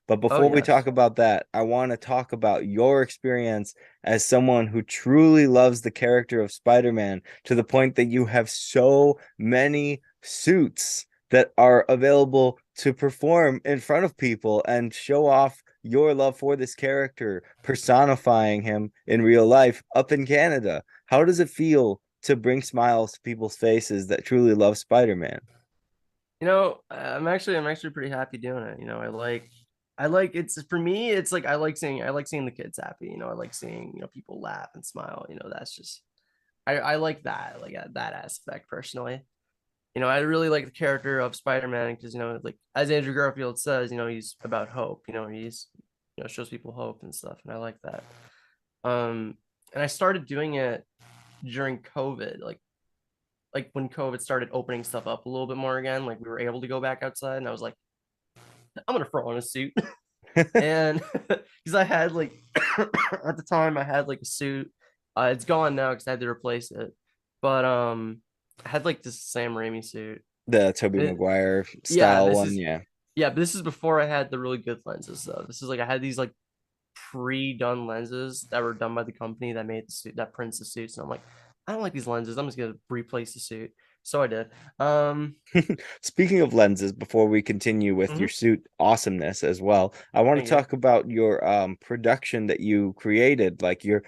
But Oh before we yes. talk about that, I want to talk about your experience as someone who truly loves the character of Spider-Man to the point that you have so many suits that are available to perform in front of people and show off your love for this character, personifying him in real life up in Canada. How does it feel to bring smiles to people's faces that truly love Spider-Man? I'm actually pretty happy doing it. I like it's for me, it's like I like seeing the kids happy. I like seeing, people laugh and smile. That's just I like that, like that aspect personally. I really like the character of Spider-Man because, like as Andrew Garfield says, he's about hope. He's shows people hope and stuff, and I like that. Um, and I started doing it during COVID, like when COVID started opening stuff up a little bit more again, like we were able to go back outside, and I was like, I'm gonna throw on a suit. And because I had like at the time I had like a suit. It's gone now because I had to replace it. But I had like this Sam Raimi suit. The Tobey It, Maguire yeah, style one, yeah. but this is before I had the really good lenses though. This is like I had these like pre-done lenses that were done by the company that made the suit, that prints the suits, and I'm like, I don't like these lenses. I'm just gonna replace the suit. So I did. Speaking of lenses, before we continue with your Mhm. suit awesomeness as well, I want to Thank you. talk about your production that you created, like your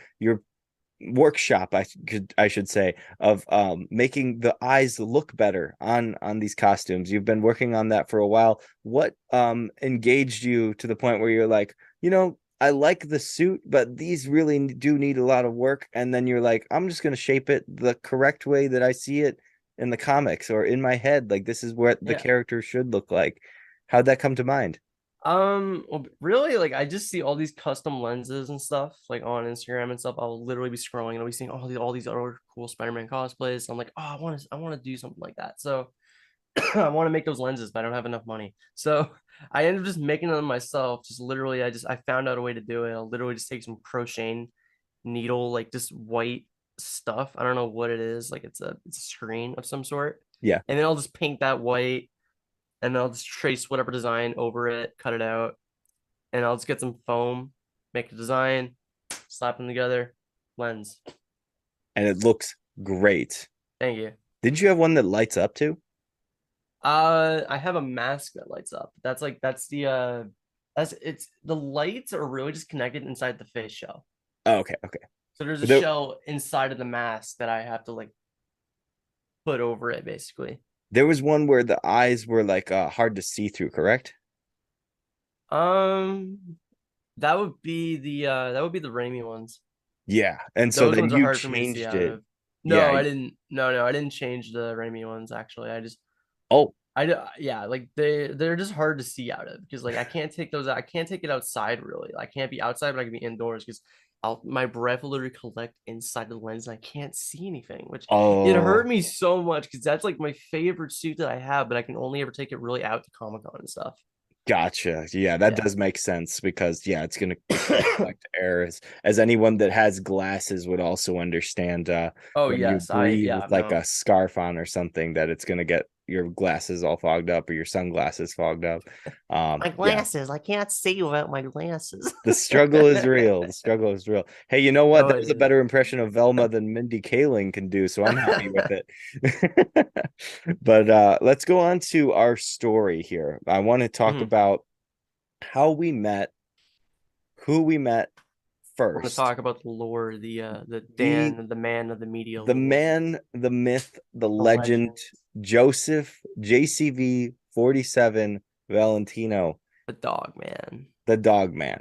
workshop, I should say, of making the eyes look better on these costumes. You've been working on that for a while. What engaged you to the point where you're like, I like the suit, but these really do need a lot of work. And then you're like, I'm just going to shape it the correct way that I see it in the comics or in my head. Like, this is what the Yeah. character should look like. How'd that come to mind? Well, really, like I just see all these custom lenses and stuff like on Instagram and stuff. I'll literally be scrolling and I'll be seeing all these other cool Spider-Man cosplays. I'm like, oh, I want to do something like that. So I want to make those lenses, but I don't have enough money. So I ended up just making them myself. Just literally, I found out a way to do it. I'll literally just take some crocheting needle, like just white stuff. I don't know what it is. Like it's a screen of some sort. Yeah. And then I'll just paint that white, and I'll just trace whatever design over it, cut it out, and I'll just get some foam, make a design, slap them together, lens. And it looks great. Thank you. Didn't you have one that lights up too? I have a mask that lights up. That's it's the lights are really just connected inside the face shell. Oh, okay, okay. So there's a There, shell inside of the mask that I have to like put over it basically. there was one where the eyes were like hard to see through, correct? Um, that would be the Raimi ones. Yeah. And so Those then ones are you hard for me to see changed out it. of. No, Yeah. I didn't. No, I didn't change the Raimi ones actually. Oh, Yeah, like they're just hard to see out of, because like I can't take those out. I can't take it outside really. I can't be outside, but I can be indoors because my breath will literally collect inside the lens and I can't see anything, which it hurt oh, me so much because that's like my favorite suit that I have, but I can only ever take it really out to Comic Con and stuff. Gotcha. Yeah, that Yeah. does make sense because it's gonna reflect air as anyone that has glasses would also understand Oh when you yes, breathe yeah, with like no. a scarf on or something that it's gonna get your glasses all fogged up or your sunglasses fogged up. My Yeah, glasses. I can't see without my glasses. the struggle is real. The struggle is real. Hey, you know what? No, That it was a is. better impression of Velma than Mindy Kaling can do, so I'm happy with it. But let's go on to our story here. I want to talk Mhm. about how we met, who we met Want to first. talk about the lore, the The Dan, the man of the media the lore, man, the myth, the the legend, legend, Joseph JCV 47 Valentino, the dog man. the dog man.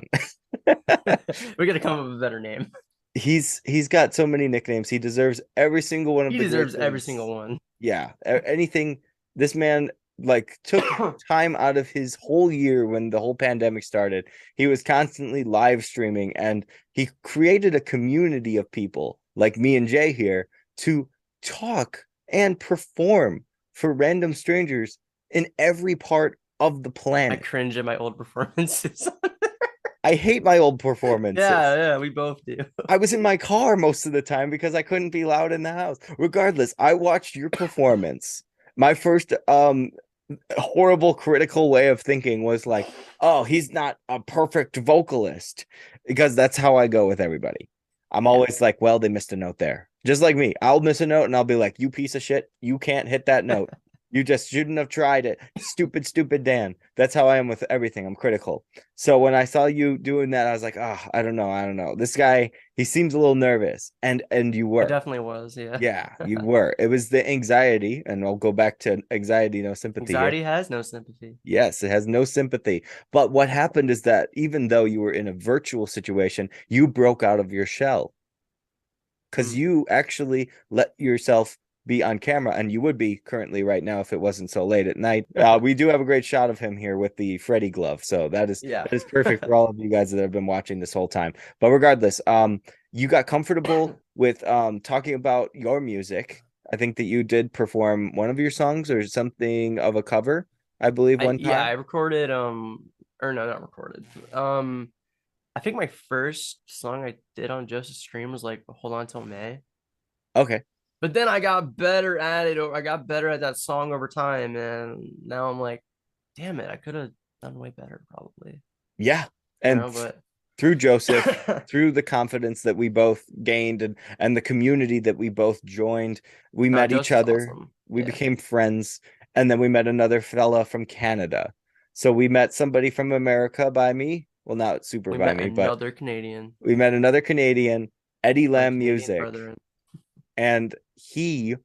We gotta come up with a better name. He's got so many nicknames. He deserves every single one of He the great deserves every things. single one. Yeah, anything. This man like took time out of his whole year when the whole pandemic started. He was constantly live streaming and he created a community of people like me and Jay here to talk and perform for random strangers in every part of the I planet. cringe at my old performances. I hate my old performances. Yeah, we both do. I was in my car most of the time because I couldn't be loud in the house. Regardless, I watched your performance. My first horrible critical way of thinking was like, oh, he's not a perfect vocalist because that's how I go with everybody. I'm Yeah. always like, well, they missed a note there. Just like me. I'll miss a note and I'll be like, you piece of shit, you can't hit that note. You just shouldn't have tried it. Stupid, stupid Dan. That's how I am with everything. I'm critical. So when I saw you doing that, I was like, oh, I don't know. I don't know. This guy, he seems a little nervous. And you I were. definitely was, yeah. Yeah, you were. It was the anxiety, and I'll go back to anxiety, no sympathy here. Anxiety has no sympathy. Yes, it has no sympathy. But what happened is that even though you were in a virtual situation, you broke out of your shell because Mm. you actually let yourself be on camera, and you would be currently right now if it wasn't so late at night. We do have a great shot of him here with the Freddy glove, so that is Yeah. that is perfect for all of you guys that have been watching this whole time. But regardless, you got comfortable with talking about your music. I think that you did perform one of your songs or something of a cover, I believe, one I time. recorded or no, not recorded. I think my first song I did on Joseph's stream was like Hold On Till May. Okay. But then I got better at it, or I got better at that song over time, and now I'm like, damn it, I could have done way better probably. Yeah. You And know, but through Joseph, through the confidence that we both gained and the community that we both joined, we met each Joseph's other, awesome. we Yeah. became friends, and then we met another fella from Canada. So we met somebody from America by me. Well, not super We by met me, but another Canadian, we met another Canadian, Eddie my Lamb Canadian Music, brethren. and he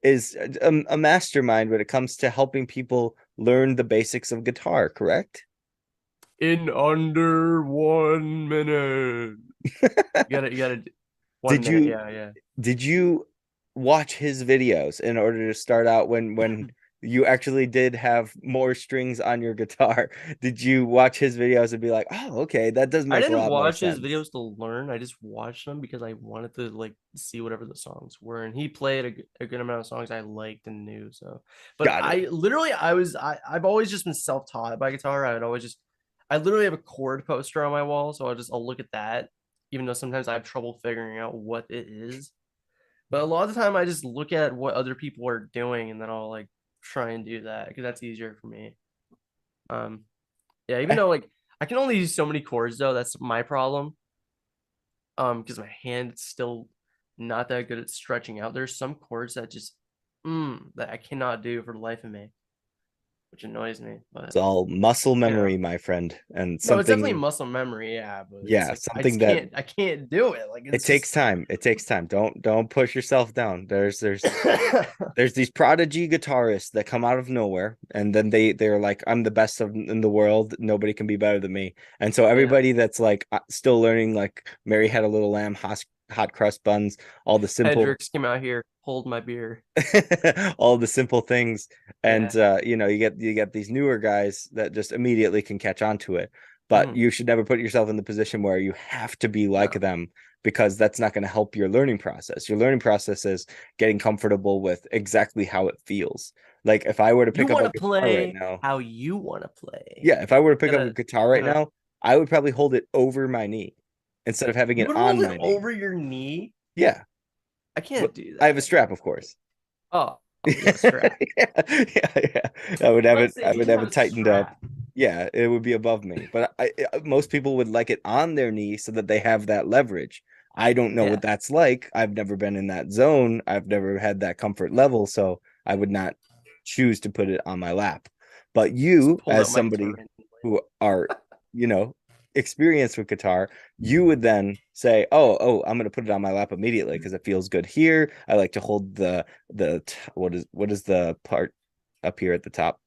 is a mastermind when it comes to helping people learn the basics of guitar, correct? In under 1 minute. You gotta 1 Did minute, you yeah. did you watch his videos in order to start out when you actually did have more strings on your guitar? Did you watch his videos and be like, oh, okay, that does I make a didn't lot more watch his sense? videos to learn. I just watched them because I wanted to like see whatever the songs were, and he played a good amount of songs I liked and knew. So, but Got it. I literally I've always just been self-taught by guitar. I literally have a chord poster on my wall, so I'll look at that, even though sometimes I have trouble figuring out what it is. But a lot of the time, I just look at what other people are doing, and then I'll like try and do that because that's easier for me. Um, yeah, even Eh, though like I can only use so many chords though, that's my problem. Because my hand's still not that good at stretching out. There's some chords that just that I cannot do for the life of me, which annoys me. It's But all muscle you know, memory, my friend, and no, it's definitely something, muscle memory, yeah. But it's yeah, like something that I can't do it. Like it it's takes just time. It takes time. Don't push yourself down. There's these prodigy guitarists that come out of nowhere and then they're like, I'm the best in the world, nobody can be better than me. And so yeah. everybody that's like still learning, like Mary Had a Little Lamb, hot crust buns, all the simple Hendrix came out here, hold my beer. all the simple things. And Yeah, you get these newer guys that just immediately can catch on to it. but you should never put yourself in the position where you have to be like them, because that's not going to help your learning process. Your learning process is getting comfortable with exactly how it feels. Like if I were to You pick up want a to guitar right play now, how you want to play. yeah, if I were to pick up a Gotta, guitar right gotta. now, I would probably hold it over my knee instead of having You it would on hold it my knee. over your knee. Yeah, I but can't do I have a that. strap, of course. Oh, you have a Yeah, strap. yeah. I would have Let's it. say I you would just have have it a tightened up. strap. Yeah, it would be above me. But most people would like it on their knee so that they have that leverage. I don't know what Yeah. that's like. I've never been in that zone. I've never had that comfort level, so I would not choose to put it on my lap. But Just you, pulled as out my guitar somebody randomly. who are, you know, experienced with guitar, you would then say, "Oh, I'm going to put it on my lap immediately because it feels good here. I like to hold what is the part up here at the top?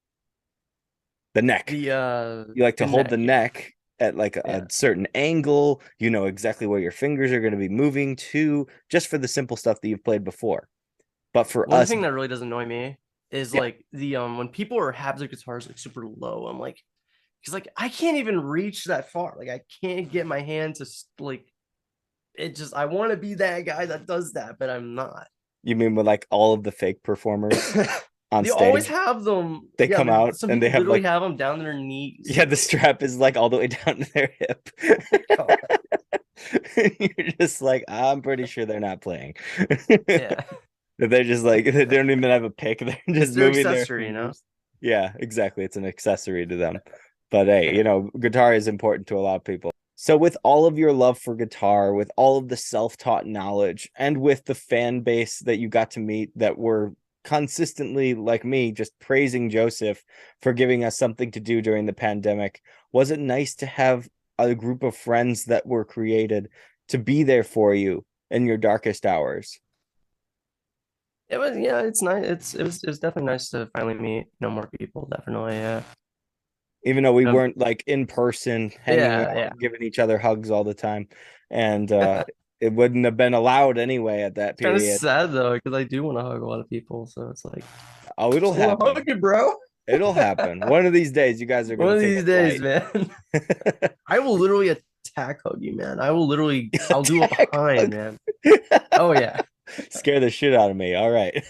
The neck. You like to The hold the neck, yeah. neck at like a Yeah. certain angle. You know exactly where your fingers are going to be moving to, just for the simple stuff that you've played before. But for One us, thing that really does annoy me is yeah, like the when people are have their guitars like super low. I'm like, because like I can't even reach that far. Like I can't get my hand to like it. Just I want to be that guy that does that, but I'm not. you mean with like all of the fake performers on They always stage, have them. they Yeah, come out some and they people have literally like, have them down to their knees. yeah, the strap is like all the way down to their hip. God. You're just like, I'm pretty sure they're not playing. Yeah, They're just like, they don't even have a pick. They're it's just their moving their accessory, you know. fingers. Yeah, exactly. It's an accessory to them. But hey, Yeah. guitar is important to a lot of people. So with all of your love for guitar, with all of the self-taught knowledge, and with the fan base that you got to meet that were consistently, like me, just praising Joseph for giving us something to do during the pandemic, was it nice to have a group of friends that were created to be there for you in your darkest hours? It was, yeah, it's nice. It was definitely nice to finally meet more people. Definitely, yeah. Even though we Um, weren't like in person hanging yeah, out, yeah. giving each other hugs all the time. And it wouldn't have been allowed anyway at that Kind of period. sad though, because I do want to hug a lot of people. So it's like, Oh, it'll just want to hug happen. you, bro. It'll happen. One of these days, you guys are One going of to take these a days, flight. man. I will literally attack hug you, man. I'll do it Attack behind, hug. man. Oh yeah. Scare the shit out of me. All right.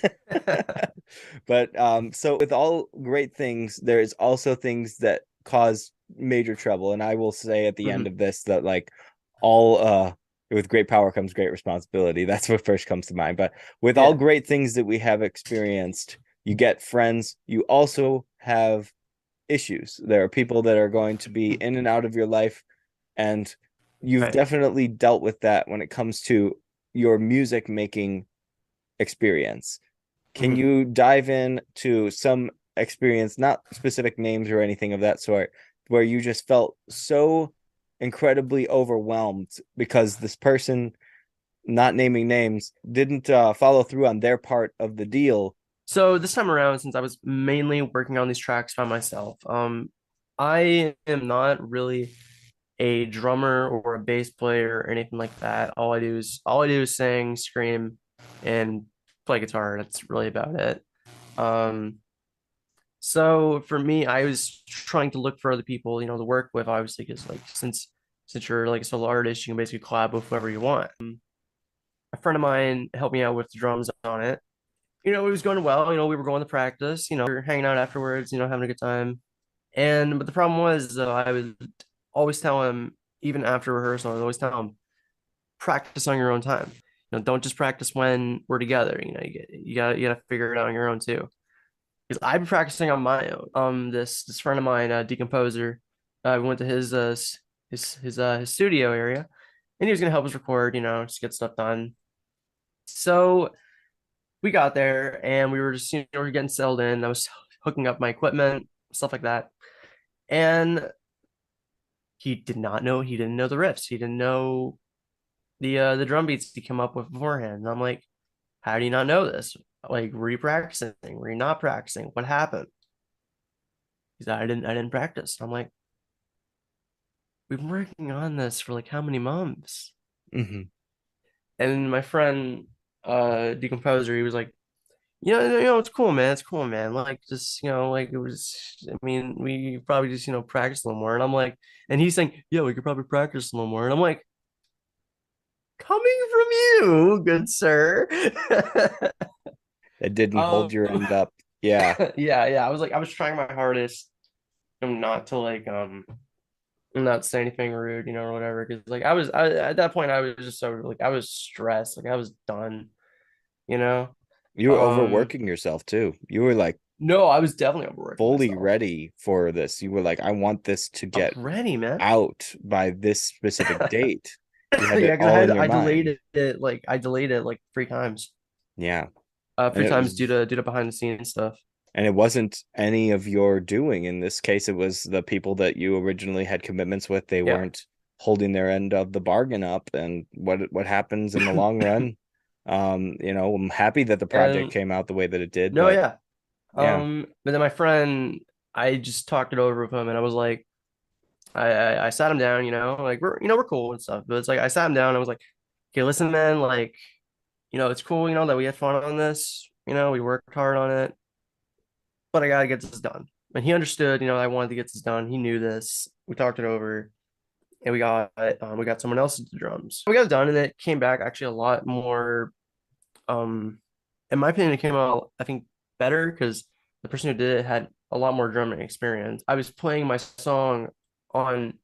But so with all great things, there is also things that cause major trouble. And I will say at the end Mhm. of this that like all with great power comes great responsibility. That's what first comes to mind. But with all Yeah. great things that we have experienced, you get friends, you also have issues. There are people that are going to be in and out of your life, and you've Right. definitely dealt with that when it comes to your music making experience. Can Mhm. you dive in to some experience, not specific names or anything of that sort, where you just felt so incredibly overwhelmed because this person, not naming names, didn't follow through on their part of the deal? So this time around, since I was mainly working on these tracks by myself, I am not really a drummer or a bass player or anything like that. All I do is sing, scream, and play guitar. That's really about it. Um, so for me, I was trying to look for other people, to work with, obviously, because like since you're like a solo artist, you can basically collab with whoever you want. A friend of mine helped me out with the drums on it. It was going well. We were going to practice. We were hanging out afterwards. Having a good time. But the problem was, I would always tell him, even after rehearsal, I would always tell him, practice on your own time. Don't just practice when we're together. You gotta figure it out on your own too. Because I've been practicing on my own. This friend of mine, Decomposer, we went to his studio area, and he was gonna help us record. Just get stuff done. So we got there, and we were just we were getting settled in. I was hooking up my equipment, stuff like that, and he did not know. He didn't know the riffs. He didn't know the drum beats he come up with beforehand. And I'm like, how do you not know this? Like, were you practicing? Were you not practicing? What happened? He's like, I didn't practice. I'm like, we've been working on this for like how many months? Mm-hmm. And my friend, Decomposer, he was like, it's cool, man. It's cool, man. Like, just, like it was, I mean, we probably just, practice a little more. And I'm like, and he's saying, yeah, we could probably practice a little more. And I'm like, coming from you, good sir. It didn't hold Um, your end up. Yeah. yeah. I was trying my hardest not to like, not say anything rude, or whatever. Cause like at that point, I was just so like, I was stressed. Like I was done, you know? You were Um, overworking yourself too. You were like no, I was definitely overworking fully myself. ready for this. You were like, I want this to I was get ready, man. out by this specific date. You had it Yeah, because all in your mind. I delayed it like 3 times. Yeah. And 3 times due to behind the scenes stuff. it wasn't any of your doing. In this case, it was the people that you originally had commitments with. They Yeah. weren't holding their end of the bargain up. And what happens in the long run? I'm happy that the project And came out the way that it did, no, but yeah. yeah. But then my friend, I just talked it over with him, and I was like, I sat him down, like we're cool and stuff. But it's like I sat him down and I was like, okay, listen, man, like, it's cool, that we had fun on this, we worked hard on it, but I gotta get this done. And he understood, I wanted to get this done. He knew this. We talked it over, and we got someone else to do drums. We got it done, and it came back actually a lot more. In my opinion, it came out, I think, better because the person who did it had a lot more drumming experience. I was playing my song on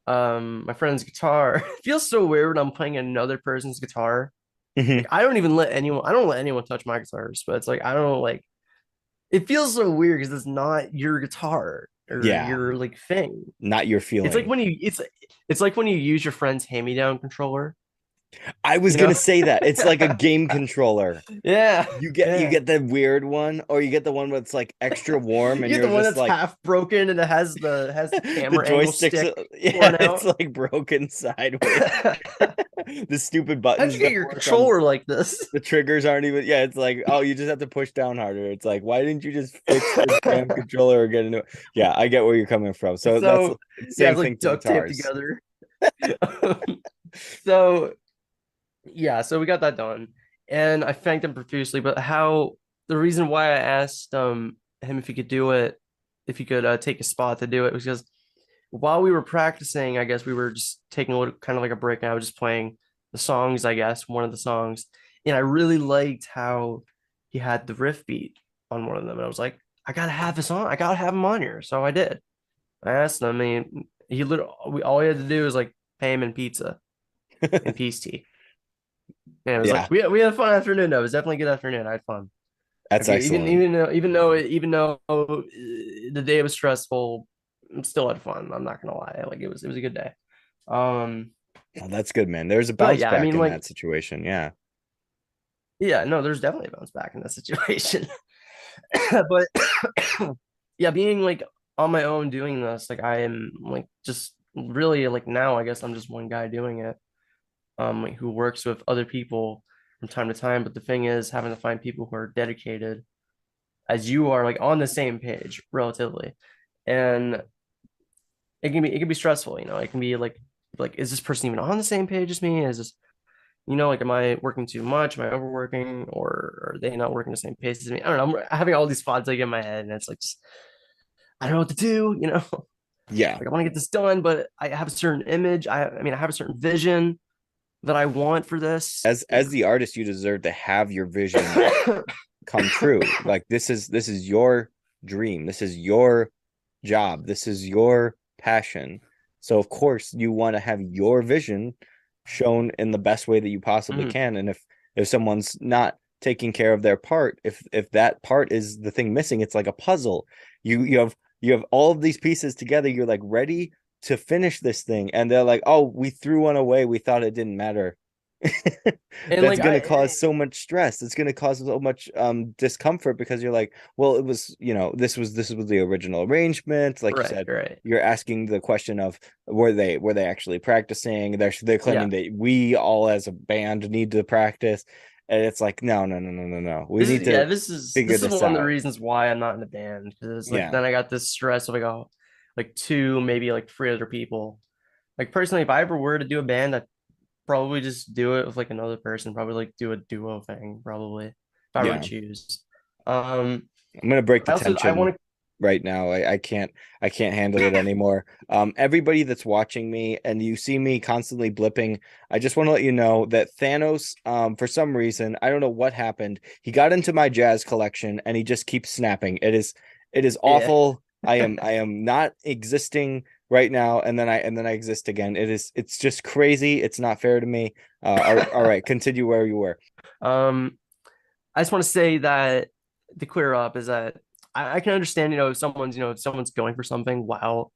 my friend's guitar. It feels so weird when I'm playing another person's guitar. Like I don't let anyone touch my guitars, but it's like I don't like it feels so weird because it's not your guitar or Yeah, your like thing. not your It's like feeling. when you it's like when you use your friend's hand-me-down controller, I was you know? gonna say that. It's like a game controller. Yeah, You yeah. get the weird one, or you get the one that's like extra warm, You and get you're the one just that's like half broken and it has the the camera angle joysticks. stick Yeah, torn it's out. like broken sideways. The stupid How'd you buttons get don't your work on controller like this? the triggers aren't even. Yeah, it's like, oh, you just have to push down harder. It's like, why didn't you just fix the damn controller or get a new? Yeah, I get where you're coming from. So that's So yeah, same it's thing like for duct taped guitars. together. So yeah, so we got that done, and I thanked him profusely. But how the reason why I asked him if he could do it, if he could take a spot to do it, was because while we were practicing, I guess we were just taking a little kind of like a break. And I was just playing the songs, I guess, one of the songs, and I really liked how he had the riff beat on one of them, and I was like, I gotta have this on, I gotta have him on here. So I did. I asked him. I mean, he literally all he had to do was like pay him in pizza and peace tea. And it was Yeah, like we had a fun afternoon. Though. It was definitely a good afternoon. I had fun. that's Okay, excellent. even though the day was stressful, I still had fun. I'm not gonna lie. Like it was a good day. Um, Oh, that's good, man. There's a but bounce yeah, I back mean, in like, that situation. Yeah. yeah, no, there's definitely a bounce back in that situation. But yeah, being like on my own doing this, like I am like just really like now, I guess I'm just one guy doing it. Like, who works with other people from time to time. But the thing is, having to find people who are dedicated as you are, like on the same page, relatively, and it can be stressful. It can be like is this person even on the same page as me? Is this like am I working too much? Am I overworking, or are they not working the same pace as me? I don't know. I'm having all these thoughts like in my head, and it's like just, I don't know what to do. Yeah. Like I want to get this done, but I have a certain image. I mean, I have a certain vision that I want for this. As the artist, you deserve to have your vision come true. Like this is your dream. This is your job. This is your passion. So of course you want to have your vision shown in the best way that you possibly Mhm. can. And if someone's not taking care of their part, if that part is the thing missing, it's like a puzzle. You have all of these pieces together. You're like ready to finish this thing, and they're like, "Oh, we threw one away. We thought it didn't matter." And That's like going to cause so much stress. It's going to cause so much discomfort because you're like, well, it was, this was the original arrangement. Like you right, said, right. you're asking the question of were they actually practicing? They're Yeah. claiming that we all as a band need to practice, and it's like, no, no, no, no, no, no. We This is need yeah, to this is figure this is this one of the out. reasons why I'm not in a band, because like Yeah. then I got this stress of like, oh, like two, maybe like three other people. Like personally, if I ever were to do a band, I'd probably just do it with like another person, probably like do a duo thing, probably. if I were to Yeah. choose. I'm gonna break the I tension want to. right now. I can't handle it anymore. Everybody that's watching me and you see me constantly blipping, I just want to let you know that Thanos, for some reason, I don't know what happened. He got into my jazz collection and he just keeps snapping. It is Yeah. awful. I am not existing right now, and then I exist again. It's just crazy. It's not fair to me. All right, continue where you were. um, I just want to say that to clear up is that I can understand, if someone's going for something while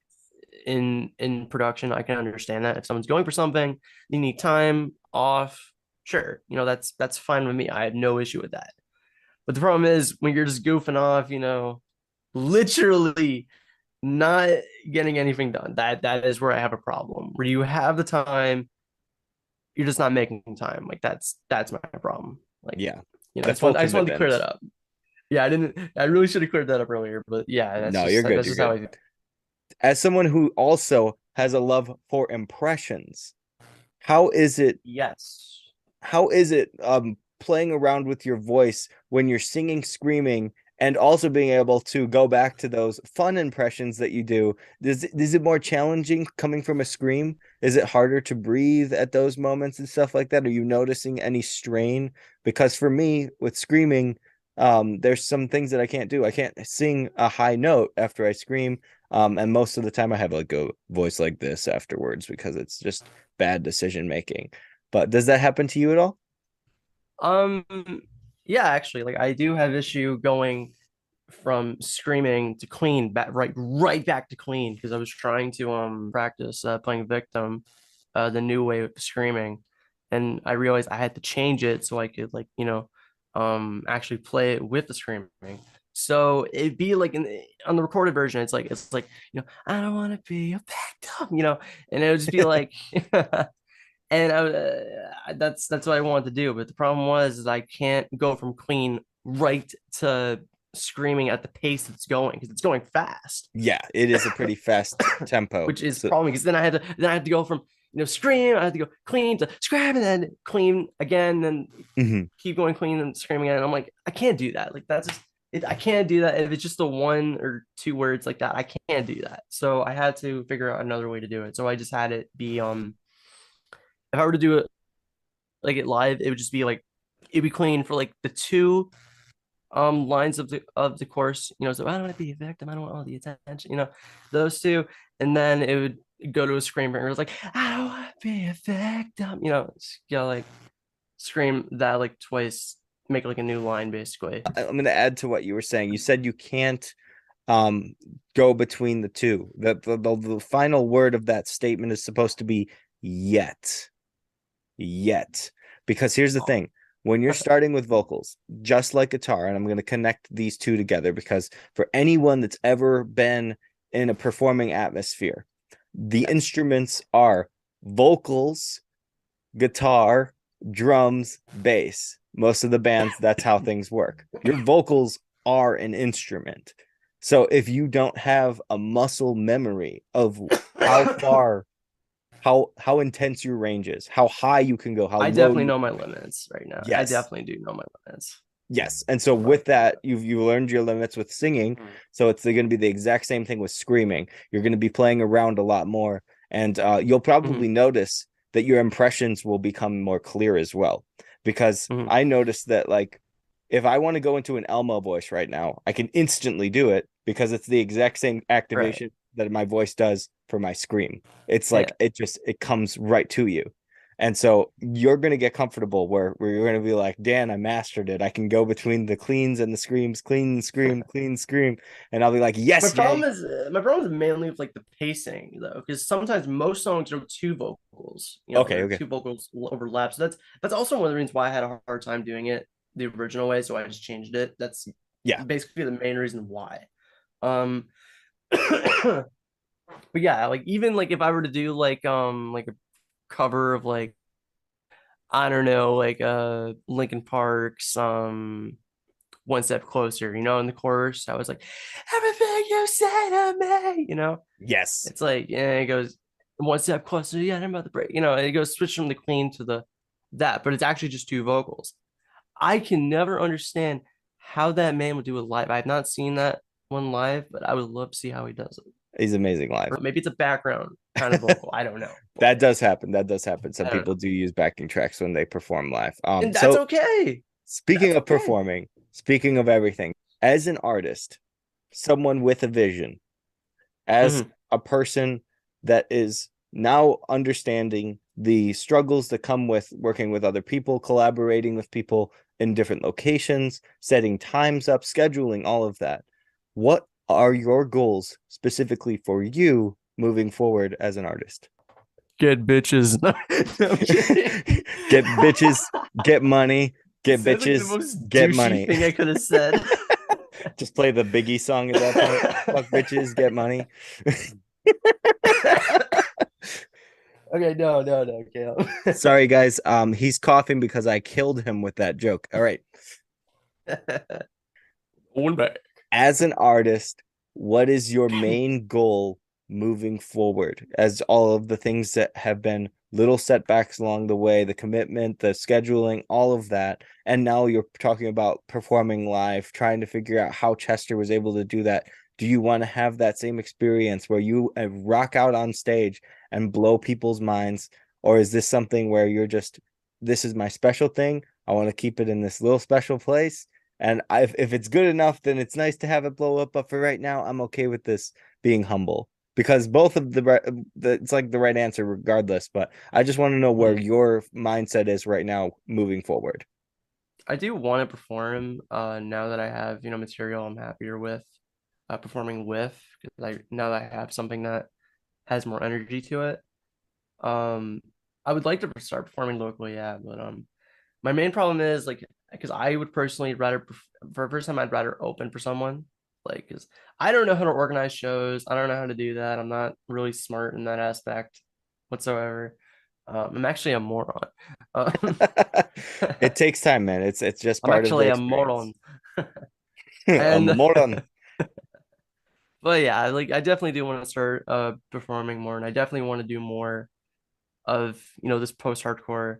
in production. I can understand that if someone's going for something, you need time off. Sure, that's fine with me. I have no issue with that. But the problem is when you're just goofing off, literally not getting anything done. That is where I have a problem. Where you have the time, you're just not making time. Like that's my problem. Like, Yeah, I the just full wanted to clear commitment. that up. Yeah, I didn't. I really should have cleared that up earlier, but yeah, No, you're good. that's You're just how good. I. As someone who also has a love for impressions, how is it Yes. playing around with your voice when you're singing, screaming, and also being able to go back to those fun impressions that you do? Is it more challenging coming from a scream? Is it harder to breathe at those moments and stuff like that? Are you noticing any strain? Because for me, with screaming, there's some things that I can't do. I can't sing a high note after I scream. And most of the time I have like a voice like this afterwards because it's just bad decision making. But does that happen to you at all? Um, yeah, actually, like I do have issue going from screaming to clean back right back to clean because I was trying to practice playing victim, the new way of screaming, and I realized I had to change it so I could actually play it with the screaming. So it'd be like on the recorded version, it's like I don't want to be a victim, and it would just be like and that's what I wanted to do. But the problem was is I can't go from clean right to screaming at the pace it's going because it's going fast, Yeah, it is a pretty fast tempo. which is So, problem because then I had to go from scream, I had to go clean to scream and then clean again, and mhm. keep going clean and screaming again. And I'm like, I can't do that. Like that's just I can't do that if it's just the one or two words like that. I can't do that. So I had to figure out another way to do it. So I just had it be if I were to do it like it live, it would just be like it'd be clean for like the two lines of the course, so I don't want to be a victim, I don't want all the attention, those two, and then it would go to a scream and it was like, I don't want to be a victim, just gotta like scream that like twice, make like a new line basically. I'm going to add to what you were saying. You said you can't um go between the two. The final word of that statement is supposed to be yet. Yet. Because here's the thing. When you're starting with vocals, just like guitar, and I'm going to connect these two together because for anyone that's ever been in a performing atmosphere, the instruments are vocals, guitar, drums, bass. Most of the bands, that's how things work. Your vocals are an instrument. So if you don't have a muscle memory of how far, how intense your range is, how high you can go, how I low definitely you know my can, limits right now. I yes, definitely do know my limits. yes. And so with that, you've learned your limits with singing. So it's going to be the exact same thing with screaming. You're going to be playing around a lot more, and you'll Mhm, probably notice that your impressions will become more clear as well. Because mhm. I noticed that like if I want to go into an Elmo voice right now, I can instantly do it because it's the exact same Right. activation that my voice does for my scream. It's Yeah. like it comes right to you. And so you're going to get comfortable where you're going to be like, Dan, I mastered it. I can go between the cleans and the screams, clean, scream, clean, scream. And I'll be like, My yes, problem Jay. is my problem is mainly with like the pacing though, because sometimes most songs are two vocals, Okay, or okay. two vocals overlap. So that's also one of the reasons why I had a hard time doing it the original way. So I just changed it. That's Yeah. basically the main reason why. Um, but yeah, like even like if I were to do like a cover of like I don't know like Linkin Park's One Step Closer, in the chorus, I was like, everything you say to me, Yes. it's like, yeah, it goes one step closer, yeah, I'm about to break, it goes switch from the clean to that, but it's actually just two vocals. I can never understand how that man would do it live. I have not seen that one live, but I would love to see how he does it. He's amazing live. Or maybe it's a background kind of vocal. I don't know. That does happen. That does happen. Some I don't people know. do use backing tracks when they perform live. And that's So okay. speaking That's of okay. performing, speaking of everything, as an artist, someone with a vision, as Mhm. a person that is now understanding the struggles that come with working with other people, collaborating with people in different locations, setting times up, scheduling, all of that. What are your goals specifically for you moving forward as an artist? Get bitches. No, I'm kidding. Get bitches, get money, It get sounds like the bitches, most get douchey money. thing I could have said. Just play the Biggie song at that point. Fuck bitches, get money. Okay, no, Caleb. Sorry, guys. He's coughing because I killed him with that joke. All right. One back. As an artist, what is your main goal moving forward? As all of the things that have been little setbacks along the way, the commitment, the scheduling, all of that, and now you're talking about performing live, trying to figure out how Chester was able to do that. Do you want to have that same experience where you rock out on stage and blow people's minds? Or is this something where you're just, this is my special thing. I want to keep it in this little special place. And if it's good enough, then it's nice to have it blow up. But for right now, I'm okay with this being humble because both of it's like the right answer regardless. But I just want to know where your mindset is right now moving forward. I do want to perform now that I have, material I'm happier with performing with, because now that I have something that has more energy to it. Um, I would like to start performing locally, yeah, but my main problem is like because I would personally rather for a first time I'd rather open for someone like because I don't know how to organize shows. I don't know how to do that. I'm not really smart in that aspect whatsoever. I'm actually a moron. Um, It takes time, man. It's just I'm part of the actually a experience. moron. A And moron. but yeah, like I definitely do want to start performing more, and I definitely want to do more of this post-hardcore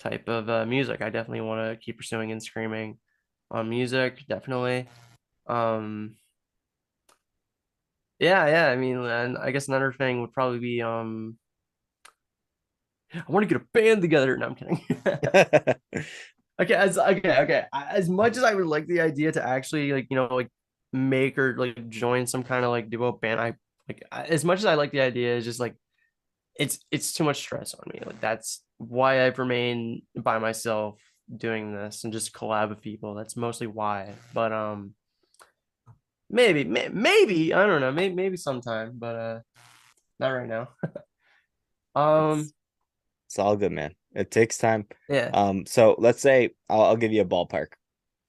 type of music. I definitely want to keep pursuing and screaming on music, definitely. Um, yeah. I mean, and I guess another thing would probably be I want to get a band together. No, I'm kidding. Okay. As much as I would like the idea to actually like make or like join some kind of like duo band, as much as I like the idea, it's just like it's too much stress on me. Like that's why I've remained by myself doing this and just collab with people. That's mostly why. But maybe I don't know. Maybe sometime, but not right now. Um, It's it's all good, man. It takes time. yeah. So let's say I'll give you a ballpark.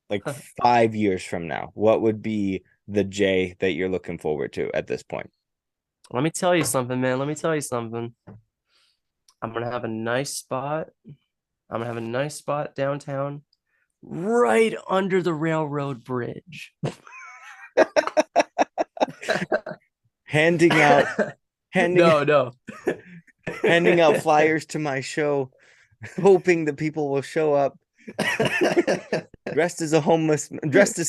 Like 5 years from now, what would be the J that you're looking forward to at this point? Let me tell you something, man. Let me tell you something. I'm gonna have a nice spot. I'm gonna have a nice spot downtown, right under the railroad bridge. Handing out handing No. handing out flyers to my show, hoping that people will show up dressed as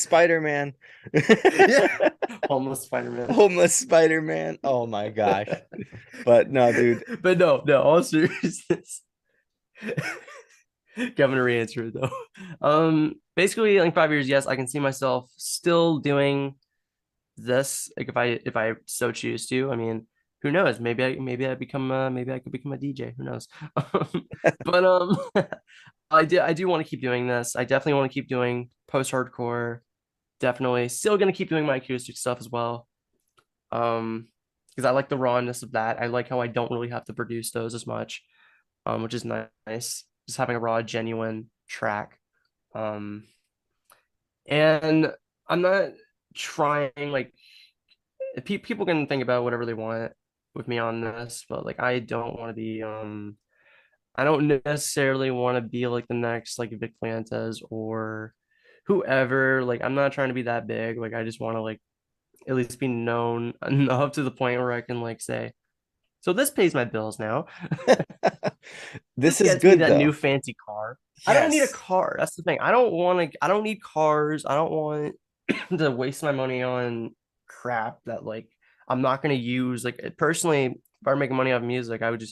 Spider-Man. Yeah. Homeless Spider-Man. Homeless Spider-Man. Oh my gosh. But no, dude. But no, all seriousness. Kevin to re-answer it though. Basically, like 5 years, yes, I can see myself still doing this. Like if I so choose to. I mean, who knows? Maybe I become maybe I could become a DJ. Who knows? But I do want to keep doing this. I definitely want to keep doing post-hardcore. Definitely still gonna keep doing my acoustic stuff as well. Because I like the rawness of that. I like how I don't really have to produce those as much, which is nice. Just having a raw, genuine track. Um, and I'm not trying like people can think about whatever they want with me on this, but like I don't want to be I don't necessarily want to be like the next like Vic Fuentes or whoever. Like I'm not trying to be that big. Like I just want to like at least be known enough to the point where I can like say, so this pays my bills now. This This is gets me good that though. new fancy car. I don't need a Yes. car. That's the thing. I don't need cars. I don't want to waste my money on crap that like I'm not gonna use. Like personally, if I were making money off music, I would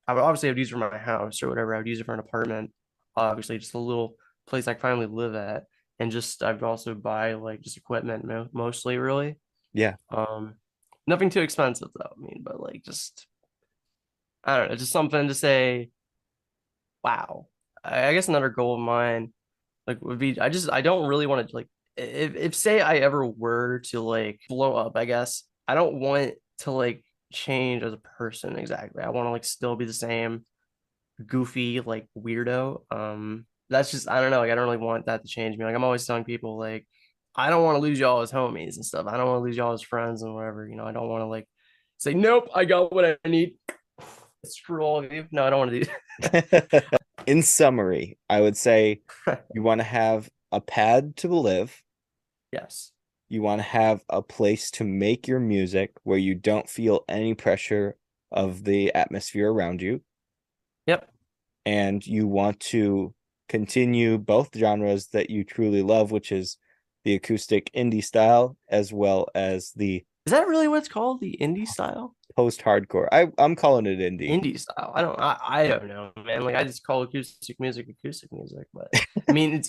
obviously have to use it for my house or whatever. I would use it for an apartment. Obviously, just a little place I can finally live at. And just I'd also buy like just equipment mostly really. Yeah. Nothing too expensive though. I mean, but like just I don't know, just something to say, wow. I guess another goal of mine like would be I don't really want to like if say I ever were to like blow up, I guess I don't want to like change as a person exactly. I want to like still be the same goofy like weirdo. That's just I don't know, like I don't really want that to change me. Like I'm always telling people like I don't want to lose y'all as homies and stuff. I don't want to lose y'all as friends and whatever, you know. I don't want to like say nope, I got what I need. Screw all of you. No, I don't want to do In summary, I would say you want to have a pad to live. yes. You want to have a place to make your music where you don't feel any pressure of the atmosphere around you. Yep. And you want to continue both genres that you truly love, which is the acoustic indie style as well as the Is that really what it's called? The indie style? post-hardcore. I'm calling it indie. Indie style. I don't know, man. Like I just call acoustic music, but I mean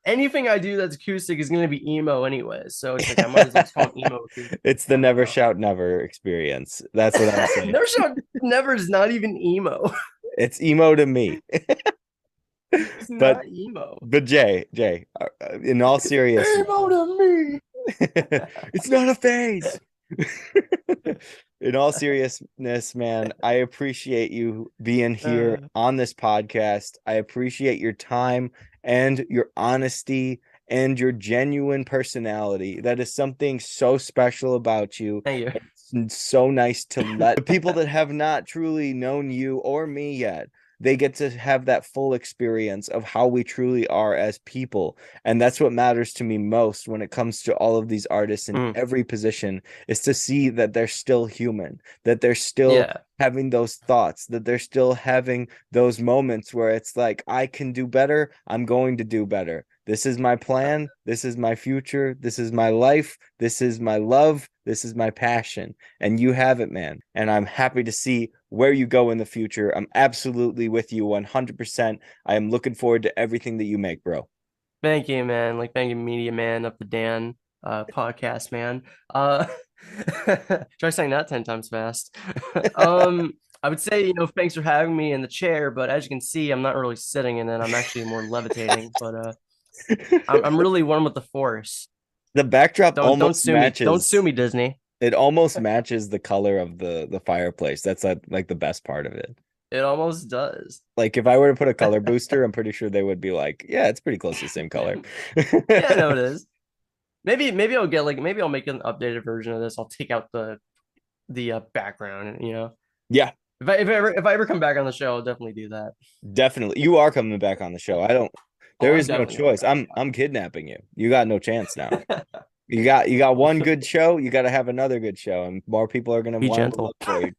anything I do that's acoustic is gonna be emo anyway. So it's like I might as well just call it emo acoustic. It's the never shout never experience. That's what I'm saying. Never shout never is not even emo. It's emo to me. It's but not emo. but Jay, in all seriousness, Emo to me. it's not a phase. In all seriousness, man, I appreciate you being here on this podcast. I appreciate your time and your honesty and your genuine personality. That is something so special about you. Thank you. It's so nice to let the people that have not truly known you or me yet, they get to have that full experience of how we truly are as people. And that's what matters to me most when it comes to all of these artists in every position, is to see that they're still human, that they're still having those thoughts, that they're still having those moments where it's like, I can do better. I'm going to do better. This is my plan. This is my future. This is my life. This is my love. This is my passion. And you have it, man. And I'm happy to see where you go in the future. I'm absolutely with you 100%. I am looking forward to everything that you make, bro. Thank you, man. Like thank you, Media Man of the Dan podcast, man. Try saying that 10 times fast. I would say, thanks for having me in the chair, but as you can see, I'm not really sitting in it. I'm actually more levitating, but I'm really one with the force. The backdrop Don't sue matches. me. Don't sue me, Disney. It almost matches the color of the fireplace. That's like the best part of it. It almost does. Like if I were to put a color booster, I'm pretty sure they would be like, yeah, it's pretty close to the same color. Yeah, I know it is. Maybe I'll get maybe I'll make an updated version of this. I'll take out the background, Yeah. If I ever come back on the show, I'll definitely do that. Definitely. You are coming back on the show. There is no choice. I'm kidnapping you. You got no chance now. You got one good show, you got to have another good show, and more people are going to want to look for you.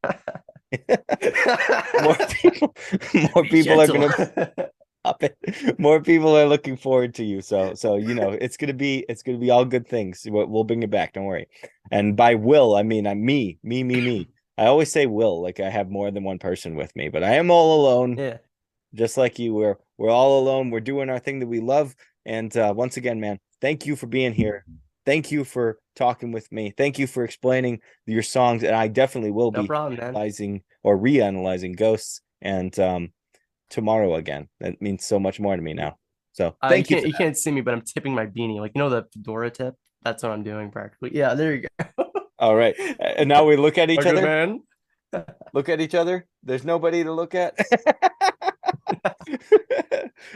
More people are looking forward to you. So it's gonna be all good things. We'll bring it back. Don't worry. And by will, I mean I'm me. I always say will, like I have more than one person with me, but I am all alone. Yeah. Just like you, we're all alone. We're doing our thing that we love. And once again, man, thank you for being here. Thank you for talking with me. Thank you for explaining your songs. And I definitely will be analyzing or reanalyzing Ghosts and tomorrow again. That means so much more to me now. So thank you. You can't see me, but I'm tipping my beanie. Like, the fedora tip? That's what I'm doing practically. Yeah, there you go. All right. And now we look at each other. Man. Look at each other. There's nobody to look at.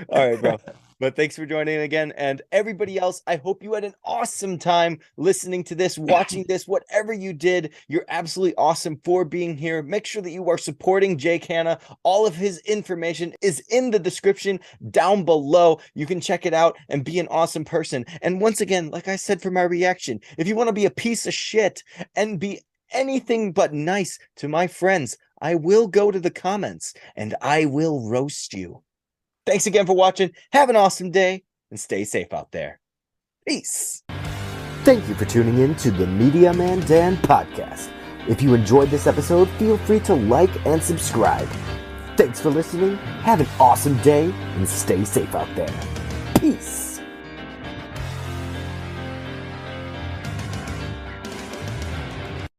All right, bro. But thanks for joining again. And everybody else, I hope you had an awesome time listening to this, watching this, whatever you did. You're absolutely awesome for being here. Make sure that you are supporting Jay Kana. All of his information is in the description down below. You can check it out and be an awesome person. And once again, like I said for my reaction, if you want to be a piece of shit and be anything but nice to my friends, I will go to the comments and I will roast you. Thanks again for watching. Have an awesome day and stay safe out there. Peace. Thank you for tuning in to the Media Man Dan podcast. If you enjoyed this episode, feel free to like and subscribe. Thanks for listening. Have an awesome day and stay safe out there. Peace.